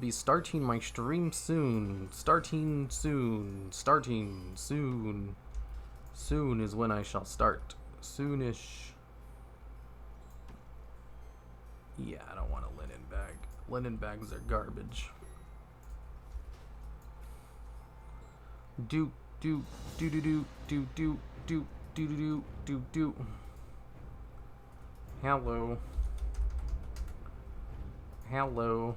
Be starting my stream soon. Starting soon. Starting soon. Soon is when I shall start. Soonish. Yeah, I don't want a linen bag. Linen bags are garbage. Do do do do do do do do do do do do. Hello. Hello.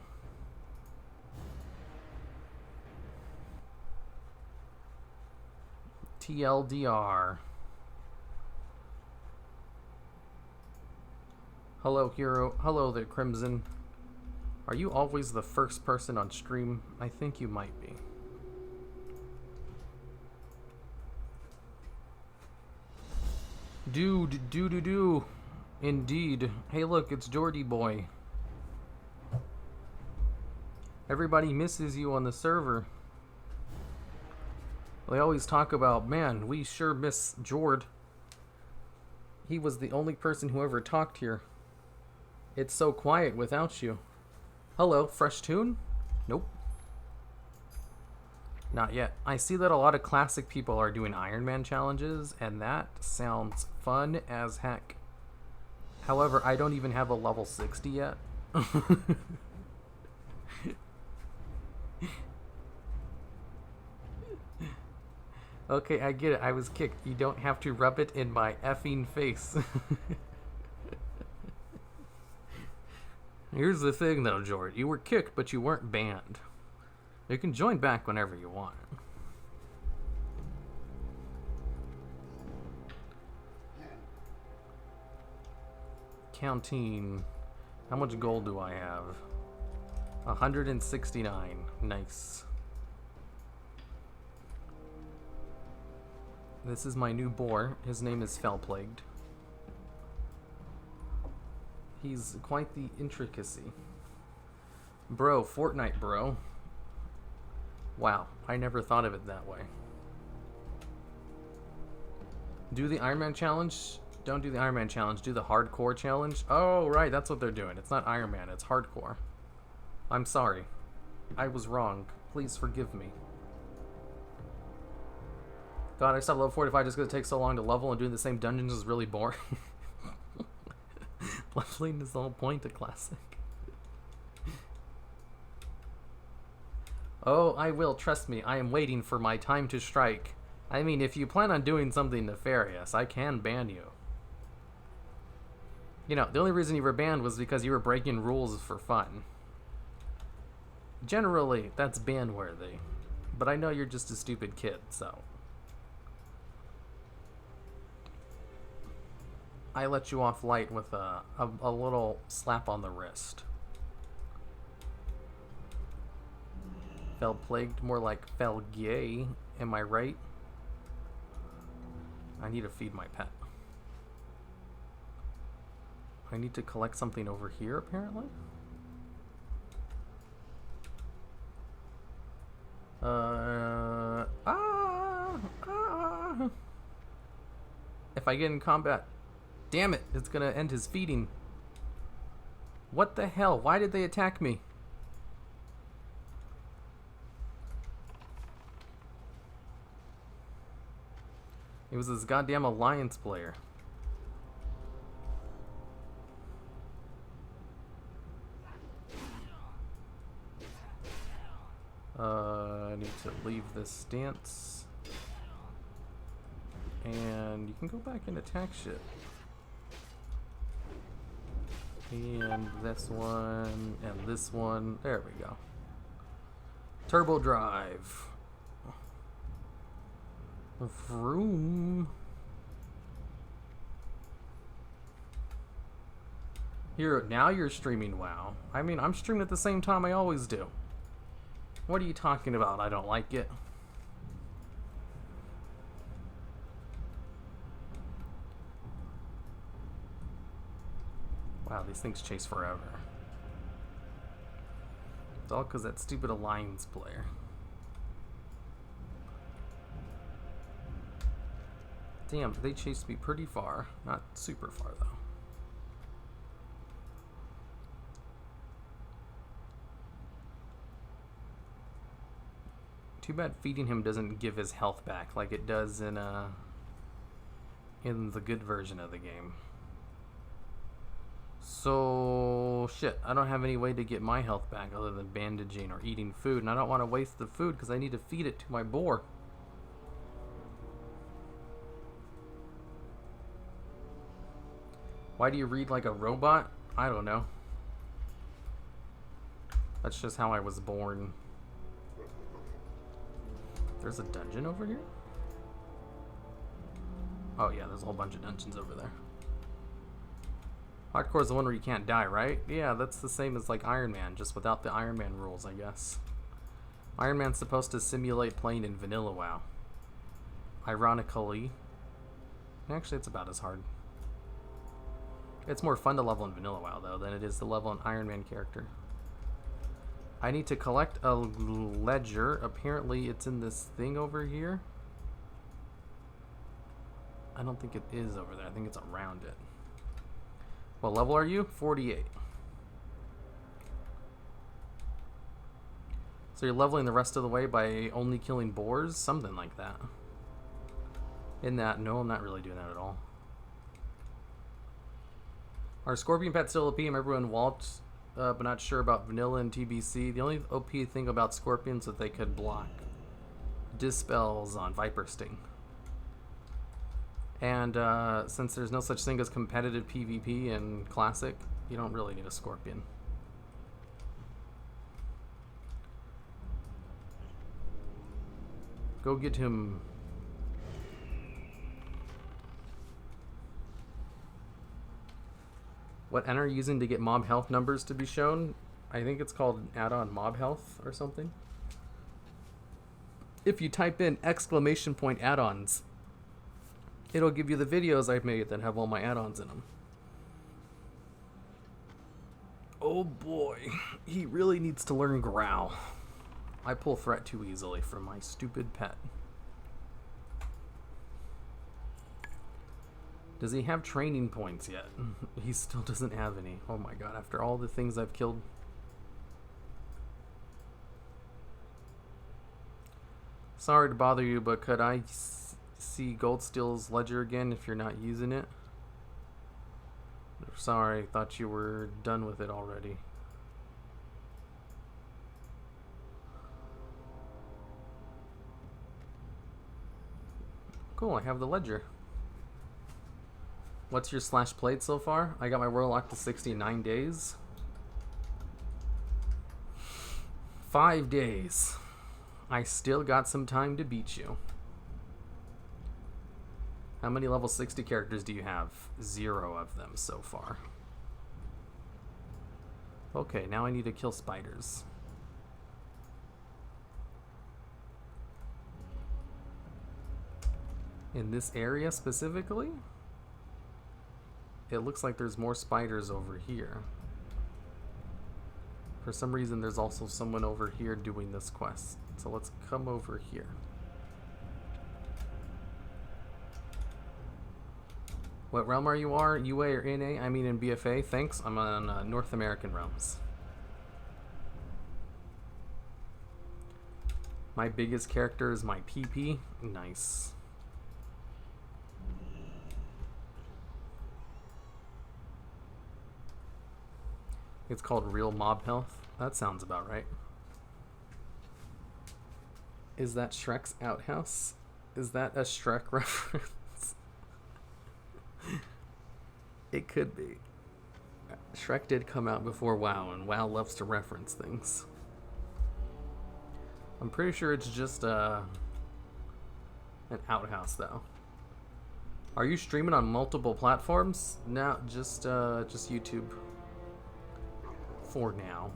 TLDR. Hello, hero. Hello there, Crimson. Are you always the first person on stream? I think you might be. Do. Indeed. Hey, look, it's Jordy Boy. Everybody misses you on the server. They always talk about, man, we sure miss Jord. He was the only person who ever talked here. It's so quiet without you. Hello, fresh tune? Nope. Not yet. I see that a lot of classic people are doing Iron Man challenges, and that sounds fun as heck. However, I don't even have a level 60 yet. Okay, I get it. I was kicked. You don't have to rub it in my effing face. Here's the thing, though, Jord. You were kicked, but you weren't banned. You can join back whenever you want. Counting. How much gold do I have? 169. Nice. This is my new boar. His name is Fell-Plagued. He's quite the intricacy. Bro, Fortnite bro. Wow, I never thought of it that way. Do the Iron Man challenge? Don't do the Iron Man challenge, do the hardcore challenge. Oh, right, that's what they're doing. It's not Iron Man, it's hardcore. I'm sorry. I was wrong. Please forgive me. God, I stopped level 45 just because it takes so long to level, and doing the same dungeons is really boring. Leveling is the whole point of Classic. Oh, I will, trust me. I am waiting for my time to strike. I mean, if you plan on doing something nefarious, I can ban you. You know, the only reason you were banned was because you were breaking rules for fun. Generally, that's ban-worthy. But I know you're just a stupid kid, so... I let you off light with a little slap on the wrist. Fell-plagued, more like fell-gay, am I right? I need to feed my pet. I need to collect something over here, apparently? If I get in combat... Damn it, it's gonna end his feeding. What the hell? Why did they attack me? It was this goddamn alliance player. I need to leave this stance. And you can go back and attack shit. And this one, and this one. There we go. Turbo drive. Vroom. Here, now you're streaming WoW. I mean, I'm streaming at the same time I always do. What are you talking about? I don't like it. Wow, these things chase forever. It's all because that stupid alliance player. Damn, they chased me pretty far. Not super far, though. Too bad feeding him doesn't give his health back like it does in the good version of the game. So, shit, I don't have any way to get my health back other than bandaging or eating food, and I don't want to waste the food because I need to feed it to my boar. Why do you read like a robot? I don't know. That's just how I was born. There's a dungeon over here? Oh yeah, there's a whole bunch of dungeons over there. Hardcore's the one where you can't die, right? Yeah, that's the same as like Iron Man, just without the Iron Man rules, I guess. Iron Man's supposed to simulate playing in vanilla WoW. Ironically. Actually, it's about as hard. It's more fun to level in vanilla WoW, though, than it is to level an Iron Man character. I need to collect a ledger. Apparently, it's in this thing over here. I don't think it is over there. I think it's around it. What level are you? 48. So you're leveling the rest of the way by only killing boars? Something like that. In that, no, I'm not really doing that at all. Are Scorpion Pets still OP? Everyone waltzed, but not sure about Vanilla and TBC. The only OP thing about Scorpions is that they could block dispels on Viper Sting. And since there's no such thing as competitive PvP in Classic, you don't really need a Scorpion. Go get him. What N are you using to get mob health numbers to be shown? I think it's called add-on mob health or something. If you type in !_ add-ons, it'll give you the videos I've made that have all my add-ons in them. Oh boy, he really needs to learn growl. I pull threat too easily from my stupid pet. Does he have training points yet? He still doesn't have any. Oh my god, after all the things I've killed. Sorry to bother you, but could I see Goldsteel's ledger again if you're not using it? Sorry, thought you were done with it already. Cool, I have the ledger. What's your / played so far? I got my Warlock to 69 days. 5 days. I still got some time to beat you. How many level 60 characters do you have? 0 of them so far. Okay, now I need to kill spiders. In this area specifically? It looks like there's more spiders over here. For some reason, there's also someone over here doing this quest. So let's come over here. What realm are you? UA or NA? I mean in BFA. Thanks. I'm on North American realms. My biggest character is my PP. Nice. It's called Real Mob Health. That sounds about right. Is that Shrek's outhouse? Is that a Shrek reference? It could be. Shrek did come out before WoW, and WoW loves to reference things. I'm pretty sure it's just an outhouse, though. Are you streaming on multiple platforms? No, just YouTube. For now.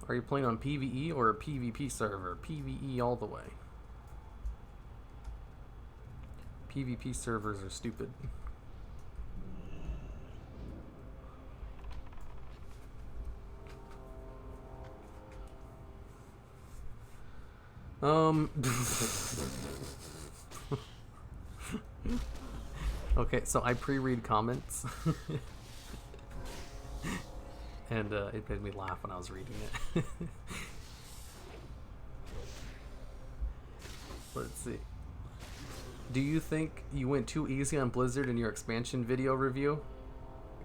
Are you playing on PvE or a PvP server? PvE all the way. PvP servers are stupid. Okay, so I pre-read comments. And it made me laugh when I was reading it. Let's see. Do you think you went too easy on Blizzard in your expansion video review?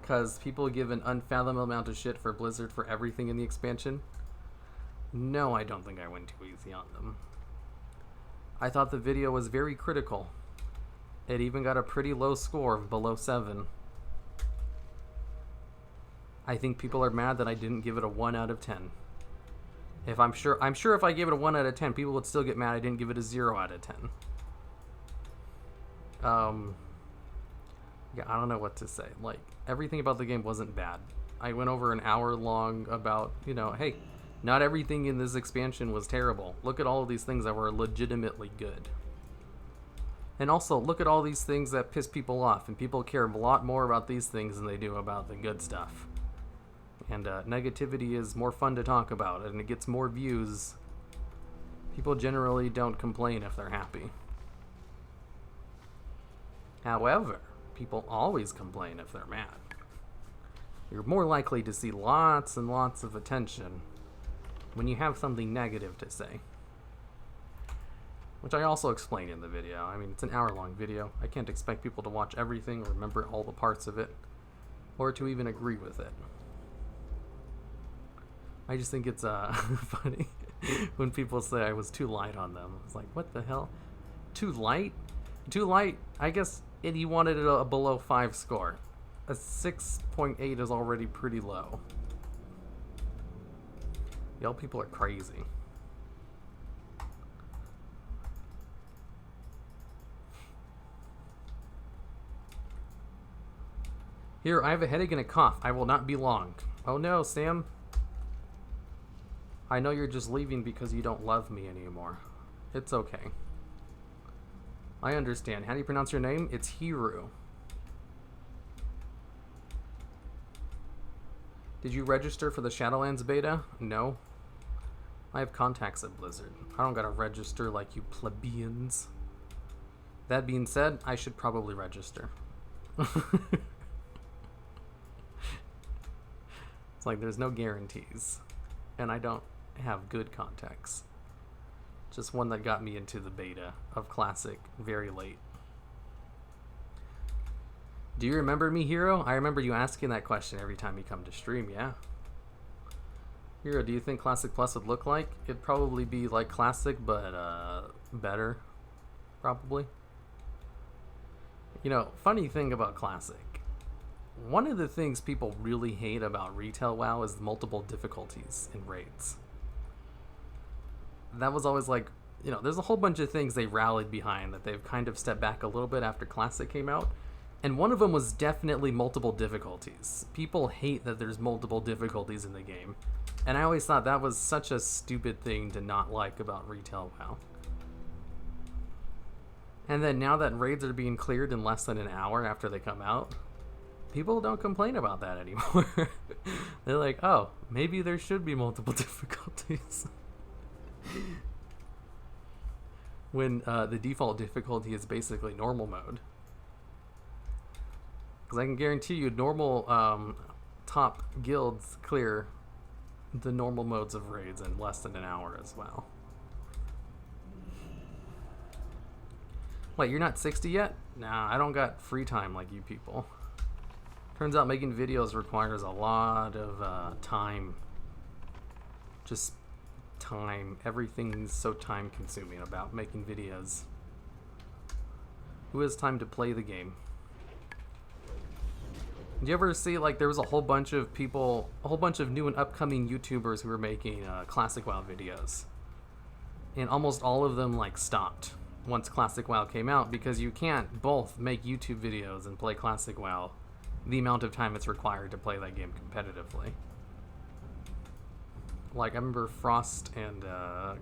Because people give an unfathomable amount of shit for Blizzard for everything in the expansion. No, I don't think I went too easy on them. I thought the video was very critical. It even got a pretty low score of below 7. I think people are mad that I didn't give it a 1 out of 10. I'm sure if I gave it a 1 out of 10, people would still get mad I didn't give it a 0 out of 10. Yeah, I don't know what to say. Like, everything about the game wasn't bad. I went over an hour long about, you know, hey, not everything in this expansion was terrible. Look at all of these things that were legitimately good. And also, look at all these things that piss people off, and people care a lot more about these things than they do about the good stuff. And negativity is more fun to talk about, and it gets more views. People generally don't complain if they're happy. However, people always complain if they're mad. You're more likely to see lots and lots of attention when you have something negative to say. Which I also explain in the video. I mean, it's an hour-long video. I can't expect people to watch everything or remember all the parts of it, or to even agree with it. I just think it's funny when people say I was too light on them. It's like, what the hell? Too light? Too light? I guess he wanted it a below 5 score. A 6.8 is already pretty low. Y'all people are crazy. Here, I have a headache and a cough. I will not be long. Oh no, Sam. I know you're just leaving because you don't love me anymore. It's okay. I understand. How do you pronounce your name? It's Hiru. Did you register for the Shadowlands beta? No. I have contacts at Blizzard. I don't gotta register like you plebeians. That being said, I should probably register. It's like there's no guarantees. And I don't have good contacts. Just one that got me into the beta of Classic very late. Do you remember me, Hero? I remember you asking that question every time you come to stream, yeah. Hero, do you think Classic Plus would look like? It'd probably be like Classic, but better. Probably. You know, funny thing about Classic. One of the things people really hate about retail WoW is multiple difficulties in raids. That was always like, you know, there's a whole bunch of things they rallied behind that they've kind of stepped back a little bit after Classic came out. And one of them was definitely multiple difficulties. People hate that there's multiple difficulties in the game. And I always thought that was such a stupid thing to not like about retail WoW. And then now that raids are being cleared in less than an hour after they come out, people don't complain about that anymore. They're like, oh, maybe there should be multiple difficulties. When the default difficulty is basically normal mode. Because I can guarantee you normal top guilds clear the normal modes of raids in less than an hour as well. Wait, you're not 60 yet? Nah, I don't got free time like you people. Turns out making videos requires a lot of time. Just time. Everything's so time consuming about making videos. Who has time to play the game? Did you ever see, like, there was a whole bunch of people, a whole bunch of new and upcoming YouTubers who were making Classic WoW videos. And almost all of them, like, stopped once Classic WoW came out because you can't both make YouTube videos and play Classic WoW the amount of time it's required to play that game competitively. Like, I remember Frost and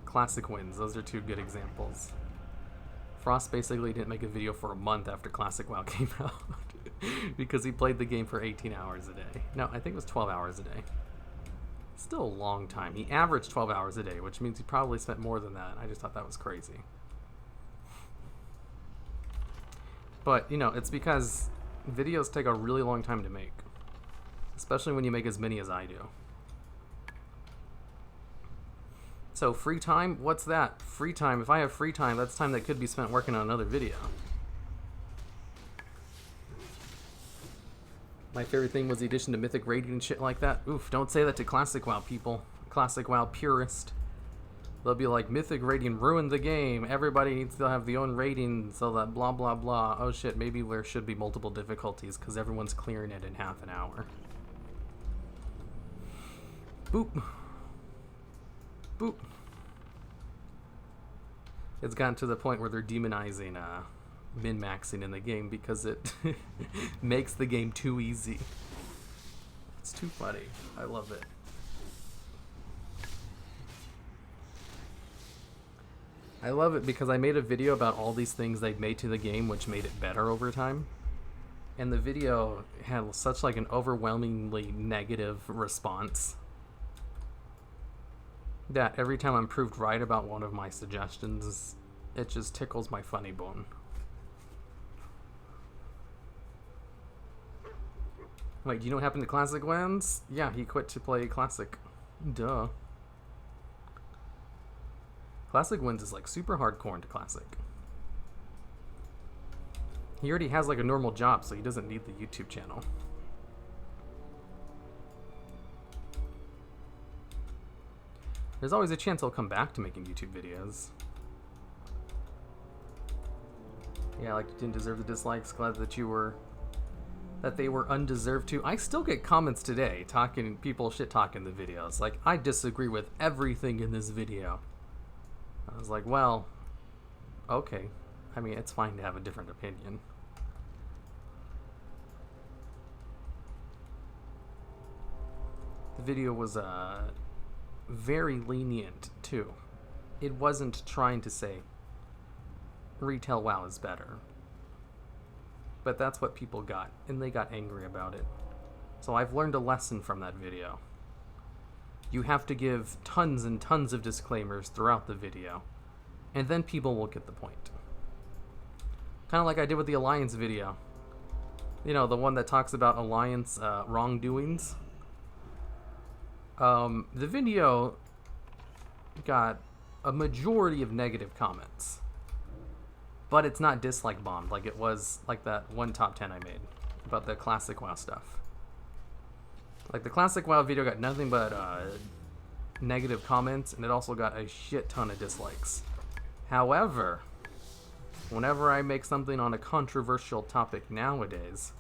Classic Wins. Those are two good examples. Frost basically didn't make a video for a month after Classic WoW came out because he played the game for 18 hours a day. No, I think it was 12 hours a day. Still a long time. He averaged 12 hours a day, which means he probably spent more than that. I just thought that was crazy. But, you know, it's because videos take a really long time to make. Especially when you make as many as I do. So free time, what's that? Free time, if I have free time, that's time that could be spent working on another video. My favorite thing was the addition to Mythic Rating and shit like that. Oof, don't say that to Classic WoW people. Classic WoW purist. They'll be like, Mythic Rating ruined the game. Everybody needs to have their own rating so that blah blah blah. Oh shit, maybe there should be multiple difficulties because everyone's clearing it in half an hour. Boop. Boop. It's gotten to the point where they're demonizing min-maxing in the game because it makes the game too easy. It's too funny. I love it. I love it because I made a video about all these things they've made to the game which made it better over time. And the video had such like an overwhelmingly negative response that every time I'm proved right about one of my suggestions, it just tickles my funny bone. Wait, do you know what happened to Classic Lands? Yeah, he quit to play Classic. Duh. Classic Wins is like super hardcore into Classic. He already has like a normal job, so he doesn't need the YouTube channel. There's always a chance I'll come back to making YouTube videos. Yeah, like you didn't deserve the dislikes. Glad that they were undeserved too. I still get comments today people shit talking the videos. Like, I disagree with everything in this video. I was like, well, okay. I mean, it's fine to have a different opinion. The video was very lenient too. It wasn't trying to say retail WoW is better. But that's what people got, and they got angry about it. So I've learned a lesson from that video. You have to give tons and tons of disclaimers throughout the video, and then people will get the point. Kind of like I did with the Alliance video. You know, the one that talks about Alliance wrongdoings. The video got a majority of negative comments. But it's not dislike bombed like it was like that one top 10 I made about the Classic WoW stuff. Like the Classic WoW video got nothing but negative comments, and it also got a shit ton of dislikes. However, whenever I make something on a controversial topic nowadays,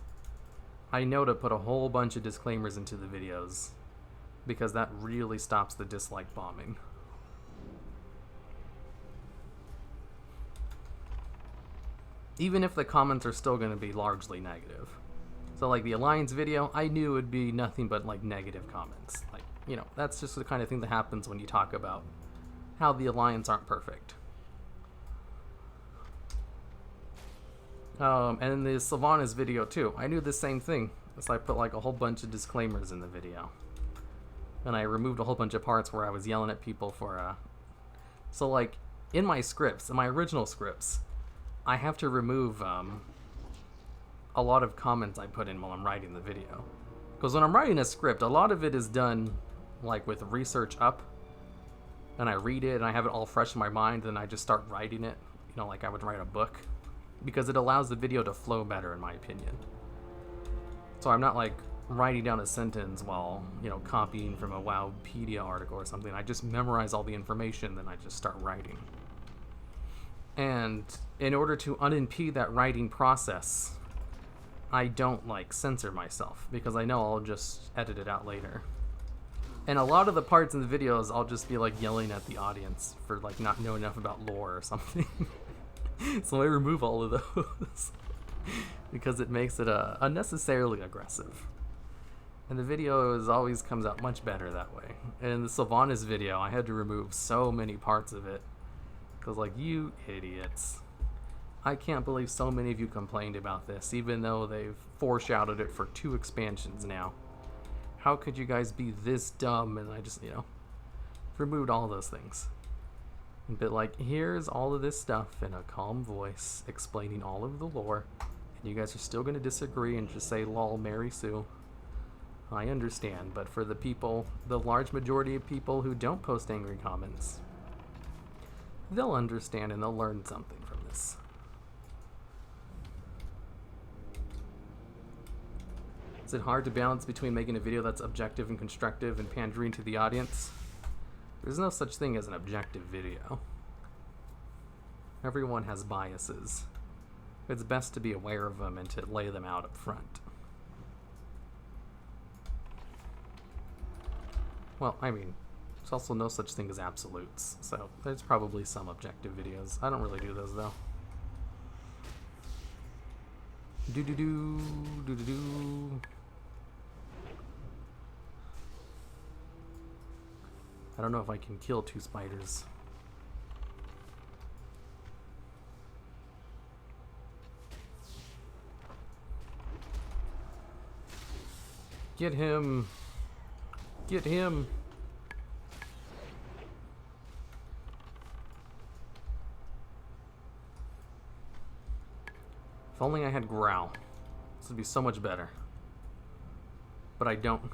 I know to put a whole bunch of disclaimers into the videos because that really stops the dislike bombing. Even if the comments are still going to be largely negative. So like the Alliance video, I knew it would be nothing but like negative comments. Like, you know, that's just the kind of thing that happens when you talk about how the Alliance aren't perfect. And in the Sylvanas video too, I knew the same thing. So I put like a whole bunch of disclaimers in the video. And I removed a whole bunch of parts where I was yelling at people for So like in my scripts, in my original scripts, I have to remove a lot of comments I put in while I'm writing the video. Because when I'm writing a script, a lot of it is done like with research up. And I read it and I have it all fresh in my mind, and I just start writing it, you know, like I would write a book. Because it allows the video to flow better, in my opinion. So I'm not like writing down a sentence while, you know, copying from a Wowpedia article or something. I just memorize all the information, then I just start writing. And in order to unimpede that writing process, I don't like censor myself because I know I'll just edit it out later. And a lot of the parts in the videos, I'll just be like yelling at the audience for like not knowing enough about lore or something. So I remove all of those because it makes it unnecessarily aggressive. And the video always comes out much better that way. And in the Sylvanas video, I had to remove so many parts of it. Because, like, you idiots. I can't believe so many of you complained about this, even though they've foreshadowed it for 2 expansions now. How could you guys be this dumb? And I just, you know, removed all those things. But, like, here's all of this stuff in a calm voice, explaining all of the lore. And you guys are still going to disagree and just say, lol, Mary Sue. I understand, but for the people, the large majority of people who don't post angry comments, they'll understand and they'll learn something from this. Is it hard to balance between making a video that's objective and constructive and pandering to the audience? There's no such thing as an objective video. Everyone has biases. It's best to be aware of them and to lay them out up front. Well, I mean, there's also no such thing as absolutes, so there's probably some objective videos. I don't really do those, though. Do-do-do, do-do-do. I don't know if I can kill 2 spiders. Get him! Get him! If only I had growl. This would be so much better. But I don't.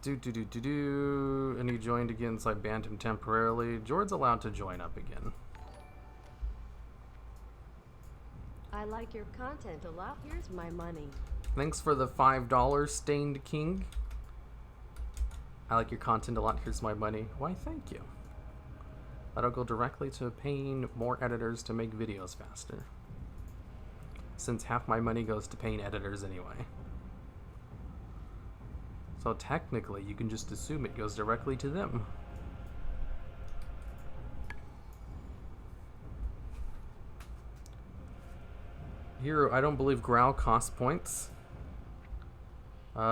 And he joined again, so I banned him temporarily. Jord's allowed to join up again. I like your content a lot. Here's my money. Thanks for the $5, Stained King. I like your content a lot. Here's my money. Why, thank you. That'll go directly to paying more editors to make videos faster. Since half my money goes to paying editors anyway. So technically, you can just assume it goes directly to them. Hero, I don't believe growl costs points. I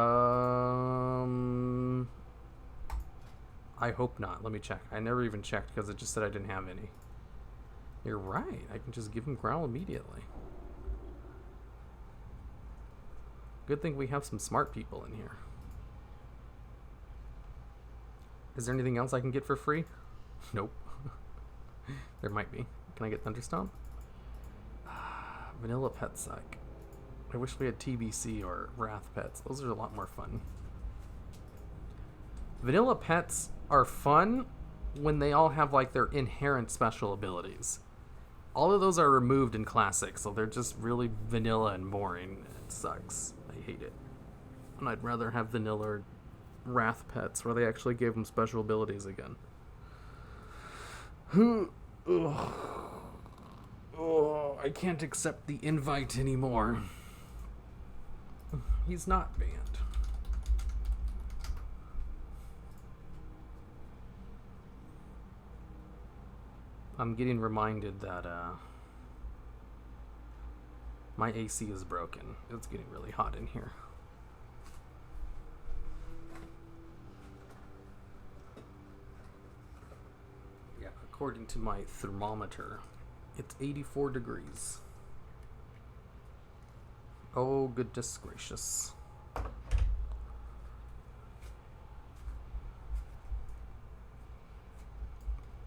hope not. Let me check. I never even checked because it just said I didn't have any. You're right. I can just give him growl immediately. Good thing we have some smart people in here. Is there anything else I can get for free? Nope. There might be. Can I get Thunderstomp? Vanilla Pet Psych. I wish we had TBC or Wrath Pets. Those are a lot more fun. Vanilla Pets are fun when they all have like their inherent special abilities. All of those are removed in Classic, so they're just really vanilla and boring. It sucks. I hate it. And I'd rather have vanilla or Wrath Pets where they actually gave them special abilities again. Oh, I can't accept the invite anymore. He's not banned. I'm getting reminded that my AC is broken. It's getting really hot in here. Yeah, according to my thermometer, it's 84 degrees. Oh, goodness gracious.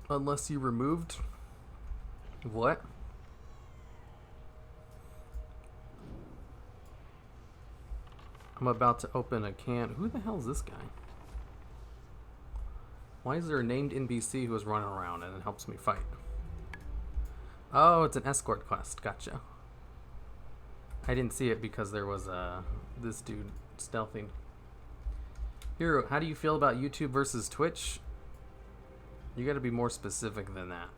Unless you removed... What? I'm about to open a can. Who the hell is this guy? Why is there a named NPC who is running around and it helps me fight? Oh, it's an escort quest. Gotcha. I didn't see it because there was this dude stealthing. Hero, how do you feel about YouTube versus Twitch? You gotta be more specific than that.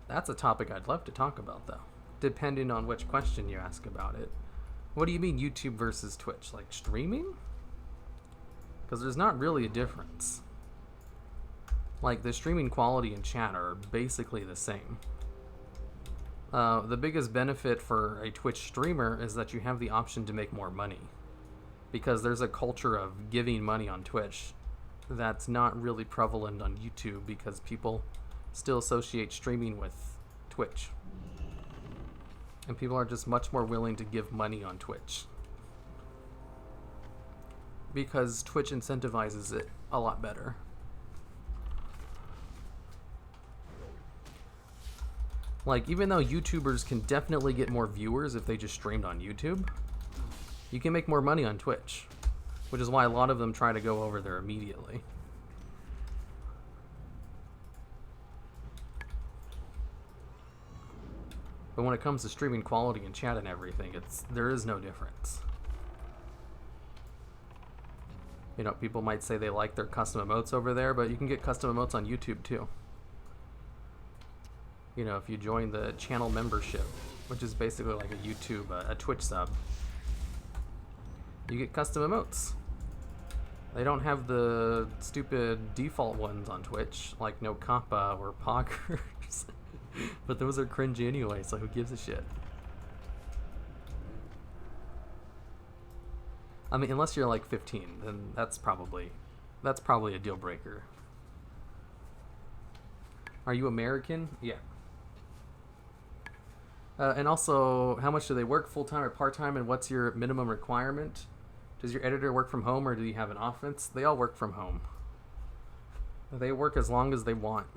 That's a topic I'd love to talk about, though, depending on which question you ask about it. What do you mean YouTube versus Twitch? Like streaming? Because there's not really a difference. Like, the streaming quality and chat are basically the same. The biggest benefit for a Twitch streamer is that you have the option to make more money. Because there's a culture of giving money on Twitch that's not really prevalent on YouTube because people still associate streaming with Twitch. And people are just much more willing to give money on Twitch. Because Twitch incentivizes it a lot better. Like, even though YouTubers can definitely get more viewers if they just streamed on YouTube, you can make more money on Twitch, which is why a lot of them try to go over there immediately. But when it comes to streaming quality and chat and everything, there is no difference. You know, people might say they like their custom emotes over there, but you can get custom emotes on YouTube too. You know, if you join the channel membership, which is basically like a YouTube, a Twitch sub, you get custom emotes. They don't have the stupid default ones on Twitch, like no kappa or poggers. But those are cringy anyway, so who gives a shit? I mean, unless you're like 15, then that's probably a deal breaker. Are you American? Yeah. And also, how much do they work, full-time or part-time, and what's your minimum requirement? Does your editor work from home, or do you have an office? They all work from home. They work as long as they want.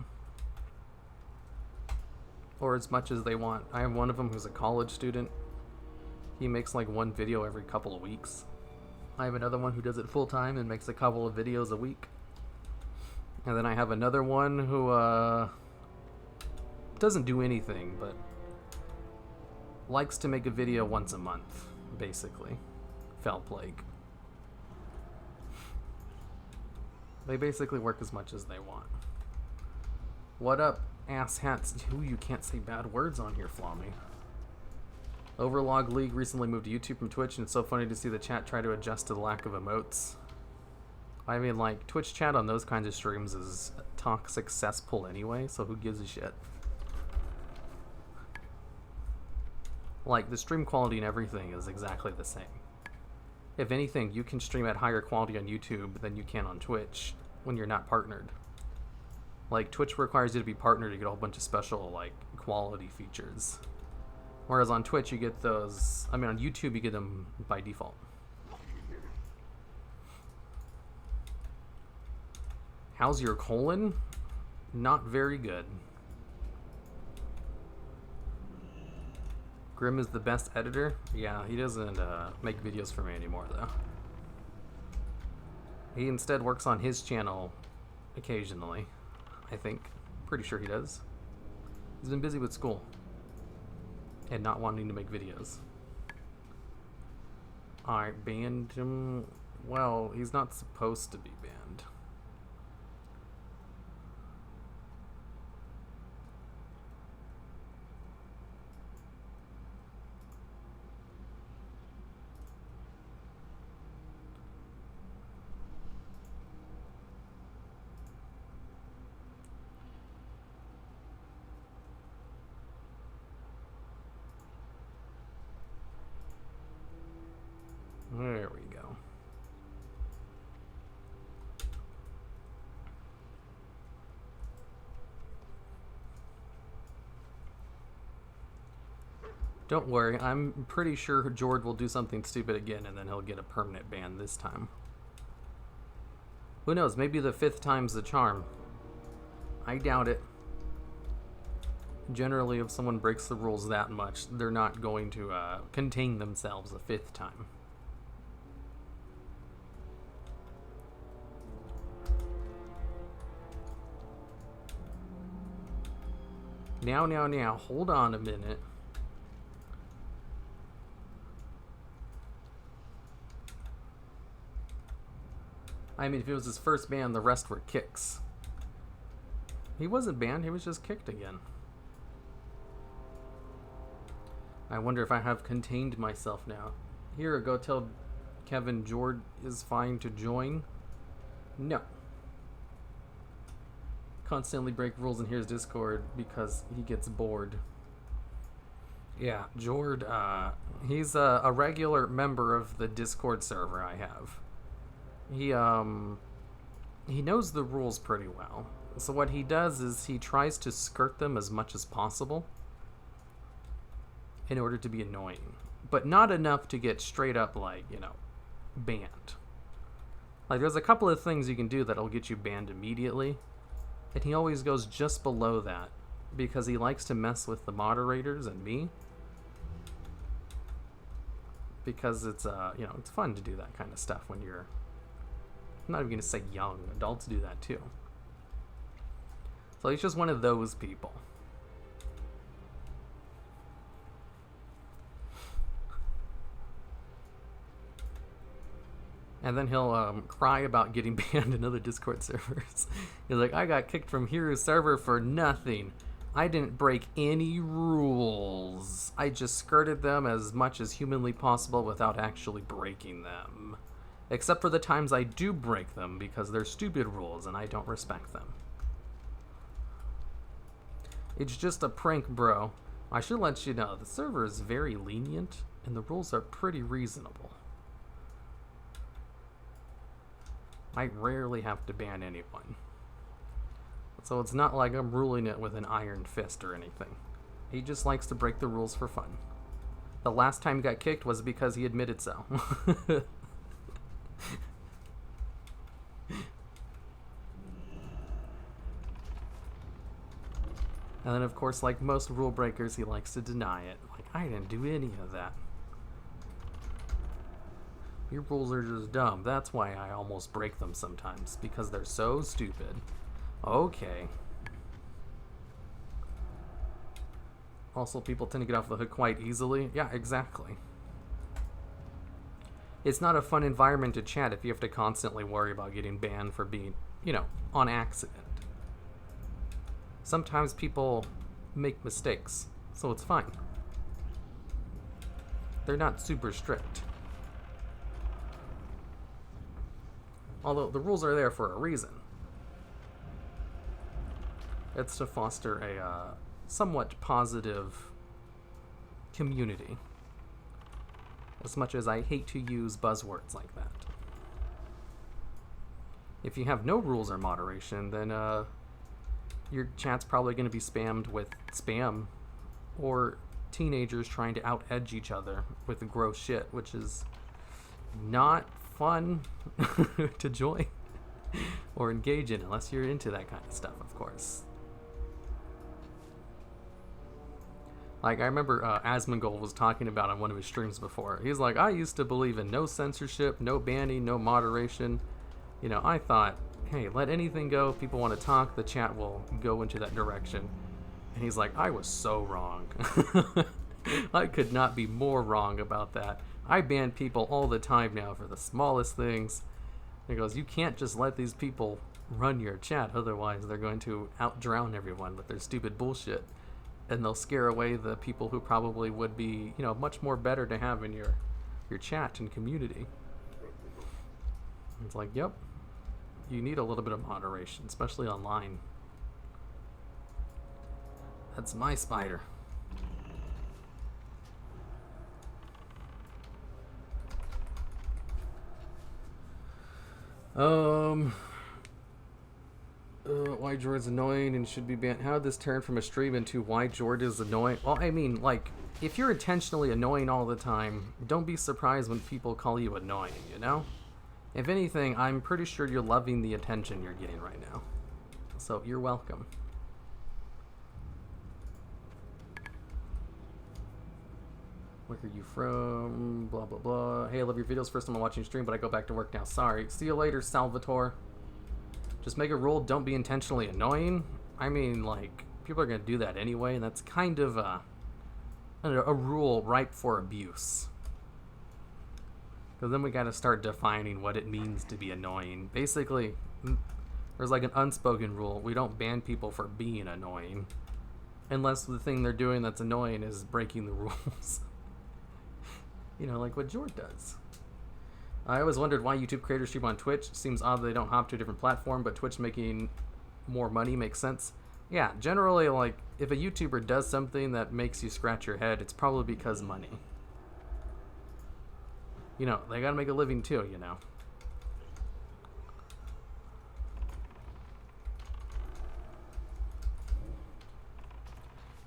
Or as much as they want. I have one of them who's a college student. He makes like one video every couple of weeks. I have another one who does it full-time and makes a couple of videos a week. And then I have another one who doesn't do anything, but likes to make a video once a month, basically. Foul plague. They basically work as much as they want. What up, ass hats? Ooh, you can't say bad words on here, Flommy. Overlog League recently moved to YouTube from Twitch, and it's so funny to see the chat try to adjust to the lack of emotes. I mean, like, Twitch chat on those kinds of streams is a toxic cesspool anyway, so who gives a shit? Like, the stream quality and everything is exactly the same. If anything, you can stream at higher quality on YouTube than you can on Twitch when you're not partnered. Like, Twitch requires you to be partnered to get a whole bunch of special, like, quality features. Whereas on Twitch, you get those... I mean, on YouTube, you get them by default. How's your colon? Not very good. Grim is the best editor? Yeah, he doesn't make videos for me anymore, though. He instead works on his channel occasionally, I think. Pretty sure he does. He's been busy with school and not wanting to make videos. I banned him. Well, he's not supposed to be banned. There we go. Don't worry, I'm pretty sure Jord will do something stupid again and then he'll get a permanent ban this time. Who knows, maybe the 5th time's the charm. I doubt it. Generally, if someone breaks the rules that much, they're not going to contain themselves a 5th time. Now, hold on a minute. I mean, if it was his first ban, the rest were kicks. He wasn't banned, he was just kicked again. I wonder if I have contained myself now. Here, go tell Kevin Jord is fine to join. No. Constantly break rules in here's Discord because he gets bored. Yeah, Jord, he's a regular member of the Discord server I have. He knows the rules pretty well. So what he does is he tries to skirt them as much as possible in order to be annoying. But not enough to get straight up, like, you know, banned. Like, there's a couple of things you can do that'll get you banned immediately. And he always goes just below that because he likes to mess with the moderators and me. Because it's you know, it's fun to do that kind of stuff when you're, I'm not even gonna say young, adults do that too. So he's just one of those people. And then he'll cry about getting banned in other Discord servers. He's like, I got kicked from Hero's server for nothing. I didn't break any rules. I just skirted them as much as humanly possible without actually breaking them. Except for the times I do break them because they're stupid rules and I don't respect them. It's just a prank, bro. I should let you know, the server is very lenient and the rules are pretty reasonable. I rarely have to ban anyone. So it's not like I'm ruling it with an iron fist or anything. He just likes to break the rules for fun. The last time he got kicked was because he admitted so. And then of course, like most rule breakers, he likes to deny it. Like, I didn't do any of that. Your rules are just dumb. That's why I almost break them sometimes, because they're so stupid. Okay. Also, people tend to get off the hook quite easily. Yeah, exactly. It's not a fun environment to chat if you have to constantly worry about getting banned for being, you know, on accident. Sometimes people make mistakes, so it's fine. They're not super strict. Although the rules are there for a reason. It's to foster a somewhat positive community. As much as I hate to use buzzwords like that. If you have no rules or moderation, then your chat's probably going to be spammed with spam or teenagers trying to out-edge each other with gross shit, which is not fun to join or engage in unless you're into that kind of stuff, of course. Like, I remember Asmongold was talking about on one of his streams before. He's like, I used to believe in no censorship, no banning, no moderation. You know, I thought, hey, let anything go. If people want to talk, the chat will go into that direction. And he's like, I was so wrong. I could not be more wrong about that. I ban people all the time now for the smallest things. He goes, you can't just let these people run your chat, otherwise they're going to out-drown everyone with their stupid bullshit. And they'll scare away the people who probably would be, you know, much more better to have in your chat and community. It's like, yep, you need a little bit of moderation, especially online. That's my spider. Why Jord's annoying and should be banned. How did this turn from a stream into why Jord is annoying? Well, I mean, like, if you're intentionally annoying all the time, don't be surprised when people call you annoying, you know? If anything, I'm pretty sure you're loving the attention you're getting right now. So, you're welcome. Where are you from? Blah, blah, blah. Hey, I love your videos. First time I'm watching stream, but I go back to work now. Sorry. See you later, Salvatore. Just make a rule, don't be intentionally annoying. I mean, like, people are going to do that anyway, and that's kind of a rule ripe for abuse. Because then we got to start defining what it means to be annoying. Basically, there's like an unspoken rule. We don't ban people for being annoying. Unless the thing they're doing that's annoying is breaking the rules. You know, like what Jord does. I always wondered why YouTube creators stream on Twitch. Seems odd they don't hop to a different platform, but Twitch making more money makes sense. Yeah, generally, like, if a YouTuber does something that makes you scratch your head, it's probably because money. You know, they gotta make a living too, you know.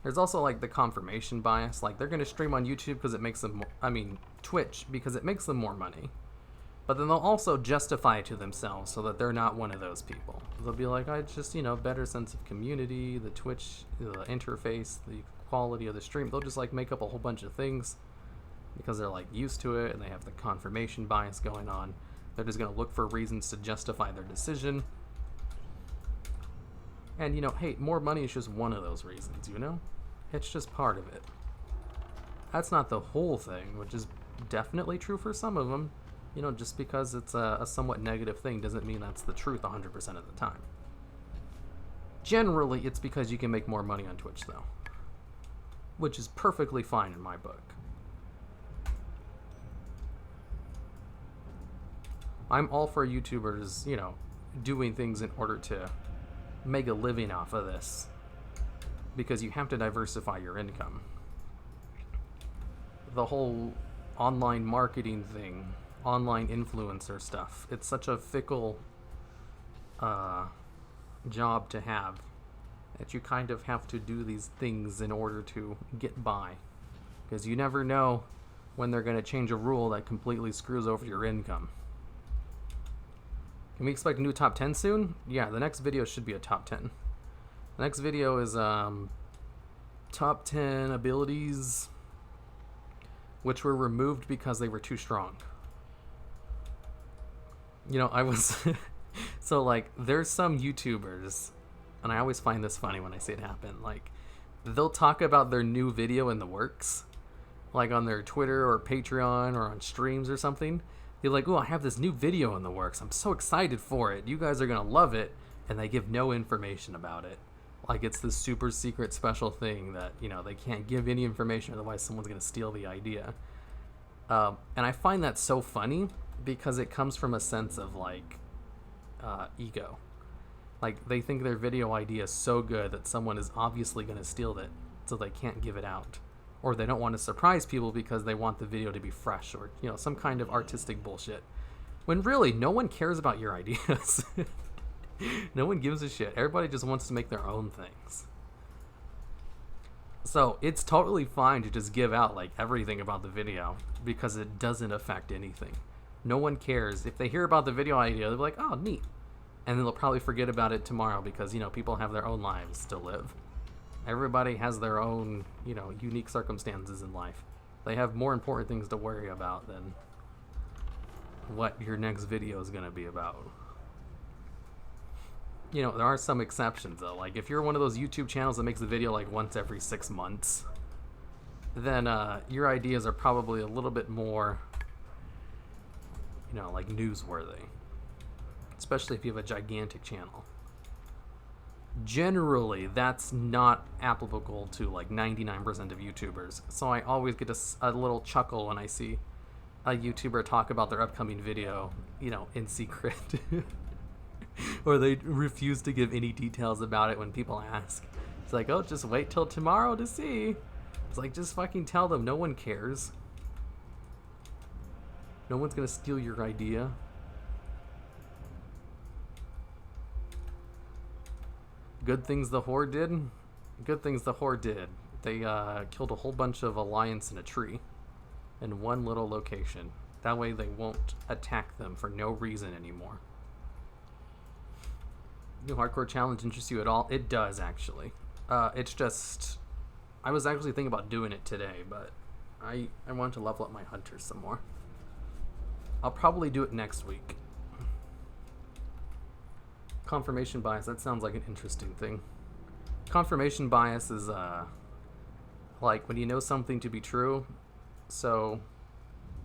There's also, like, the confirmation bias. Like, they're gonna stream on YouTube because it makes them more, I mean, Twitch, because it makes them more money. But then they'll also justify it to themselves so that they're not one of those people. They'll be like, I just, better sense of community, the Twitch, the interface, the quality of the stream. They'll just like make up a whole bunch of things because they're like used to it and they have the confirmation bias going on. They're just going to look for reasons to justify their decision. And, hey, more money is just one of those reasons, It's just part of it. That's not the whole thing, which is definitely true for some of them. Just because it's a somewhat negative thing doesn't mean that's the truth 100% of the time. Generally, it's because you can make more money on Twitch, though. Which is perfectly fine in my book. I'm all for YouTubers, doing things in order to make a living off of this. Because you have to diversify your income. The whole online marketing thing, online influencer stuff, it's such a fickle job to have that you kind of have to do these things in order to get by, because you never know when they're going to change a rule that completely screws over your income. Can we expect a new top 10 soon? Yeah, the next video should be a top 10. The next video is top 10 abilities which were removed because they were too strong. I was so like there's some YouTubers, and I always find this funny when I see it happen, like they'll talk about their new video in the works, like on their Twitter or Patreon or on streams or something. They're like, oh, I have this new video in the works, I'm so excited for it, you guys are gonna love it, and they give no information about it. Like it's this super secret special thing that, they can't give any information, otherwise someone's gonna steal the idea. And I find that so funny because it comes from a sense of like ego. Like they think their video idea is so good that someone is obviously going to steal it, so they can't give it out, or they don't want to surprise people because they want the video to be fresh, or some kind of artistic bullshit, when really no one cares about your ideas. No one gives a shit. Everybody just wants to make their own things. So it's totally fine to just give out like everything about the video because it doesn't affect anything. No one cares. If they hear about the video idea, they'll be like, oh, neat. And then they'll probably forget about it tomorrow because, people have their own lives to live. Everybody has their own, unique circumstances in life. They have more important things to worry about than what your next video is going to be about. There are some exceptions, though. Like, if you're one of those YouTube channels that makes a video, like, once every 6 months, then your ideas are probably a little bit more, like, newsworthy. Especially if you have a gigantic channel. Generally, that's not applicable to, like, 99% of YouTubers. So I always get a little chuckle when I see a YouTuber talk about their upcoming video, in secret. Or they refuse to give any details about it when people ask. It's like, oh, just wait till tomorrow to see. It's like, just fucking tell them. No one cares. No one's gonna steal your idea. Good things the Horde did? Good things the Horde did. They killed a whole bunch of Alliance in a tree. In one little location. That way they won't attack them for no reason anymore. New hardcore challenge interests you at all? It does, actually. It's just, I was actually thinking about doing it today, but I want to level up my hunters some more. I'll probably do it next week. Confirmation bias, that sounds like an interesting thing. Confirmation bias is like when you know something to be true, so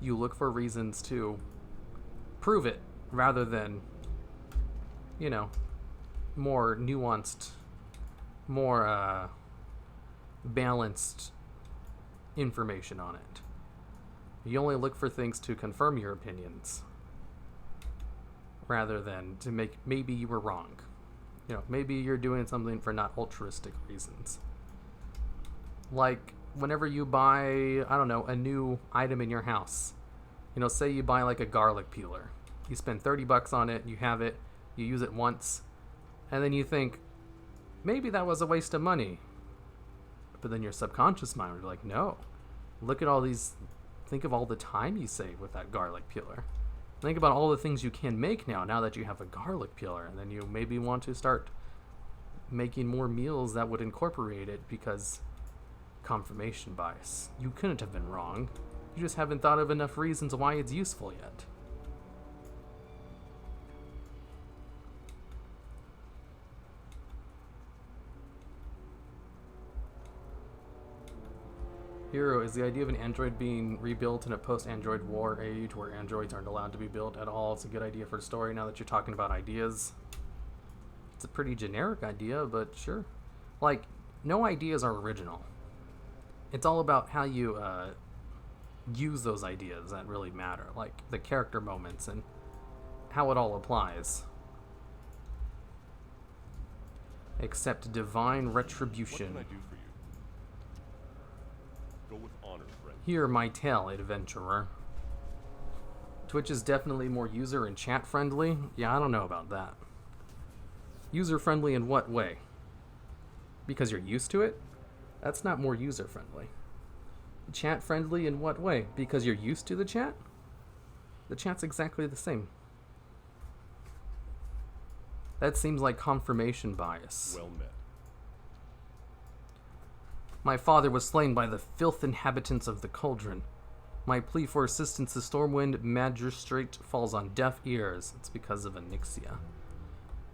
you look for reasons to prove it rather than, more nuanced, more balanced information on it. You only look for things to confirm your opinions rather than to make maybe you were wrong. Maybe you're doing something for not altruistic reasons. Like whenever you buy, I don't know, a new item in your house. Say you buy like a garlic peeler. You spend $30 on it, you have it, you use it once, and then you think, maybe that was a waste of money. But then your subconscious mind would be like, no, look at all these, think of all the time you save with that garlic peeler. Think about all the things you can make now that you have a garlic peeler, and then you maybe want to start making more meals that would incorporate it, because confirmation bias. You couldn't have been wrong. You just haven't thought of enough reasons why it's useful yet. Hero, is the idea of an android being rebuilt in a post-android war age where androids aren't allowed to be built at all? It's a good idea for a story now that you're talking about ideas. It's a pretty generic idea, but sure. Like, no ideas are original. It's all about how you use those ideas that really matter, like the character moments and how it all applies. Accept divine retribution. What can I do for you? Go with honor, friend. Hear my tale, adventurer. Twitch is definitely more user and chat friendly. Yeah, I don't know about that. User friendly in what way? Because you're used to it? That's not more user friendly. Chat friendly in what way? Because you're used to the chat? The chat's exactly the same. That seems like confirmation bias. Well met. My father was slain by the filth inhabitants of the cauldron. My plea for assistance to Stormwind Magistrate falls on deaf ears. It's because of Onyxia.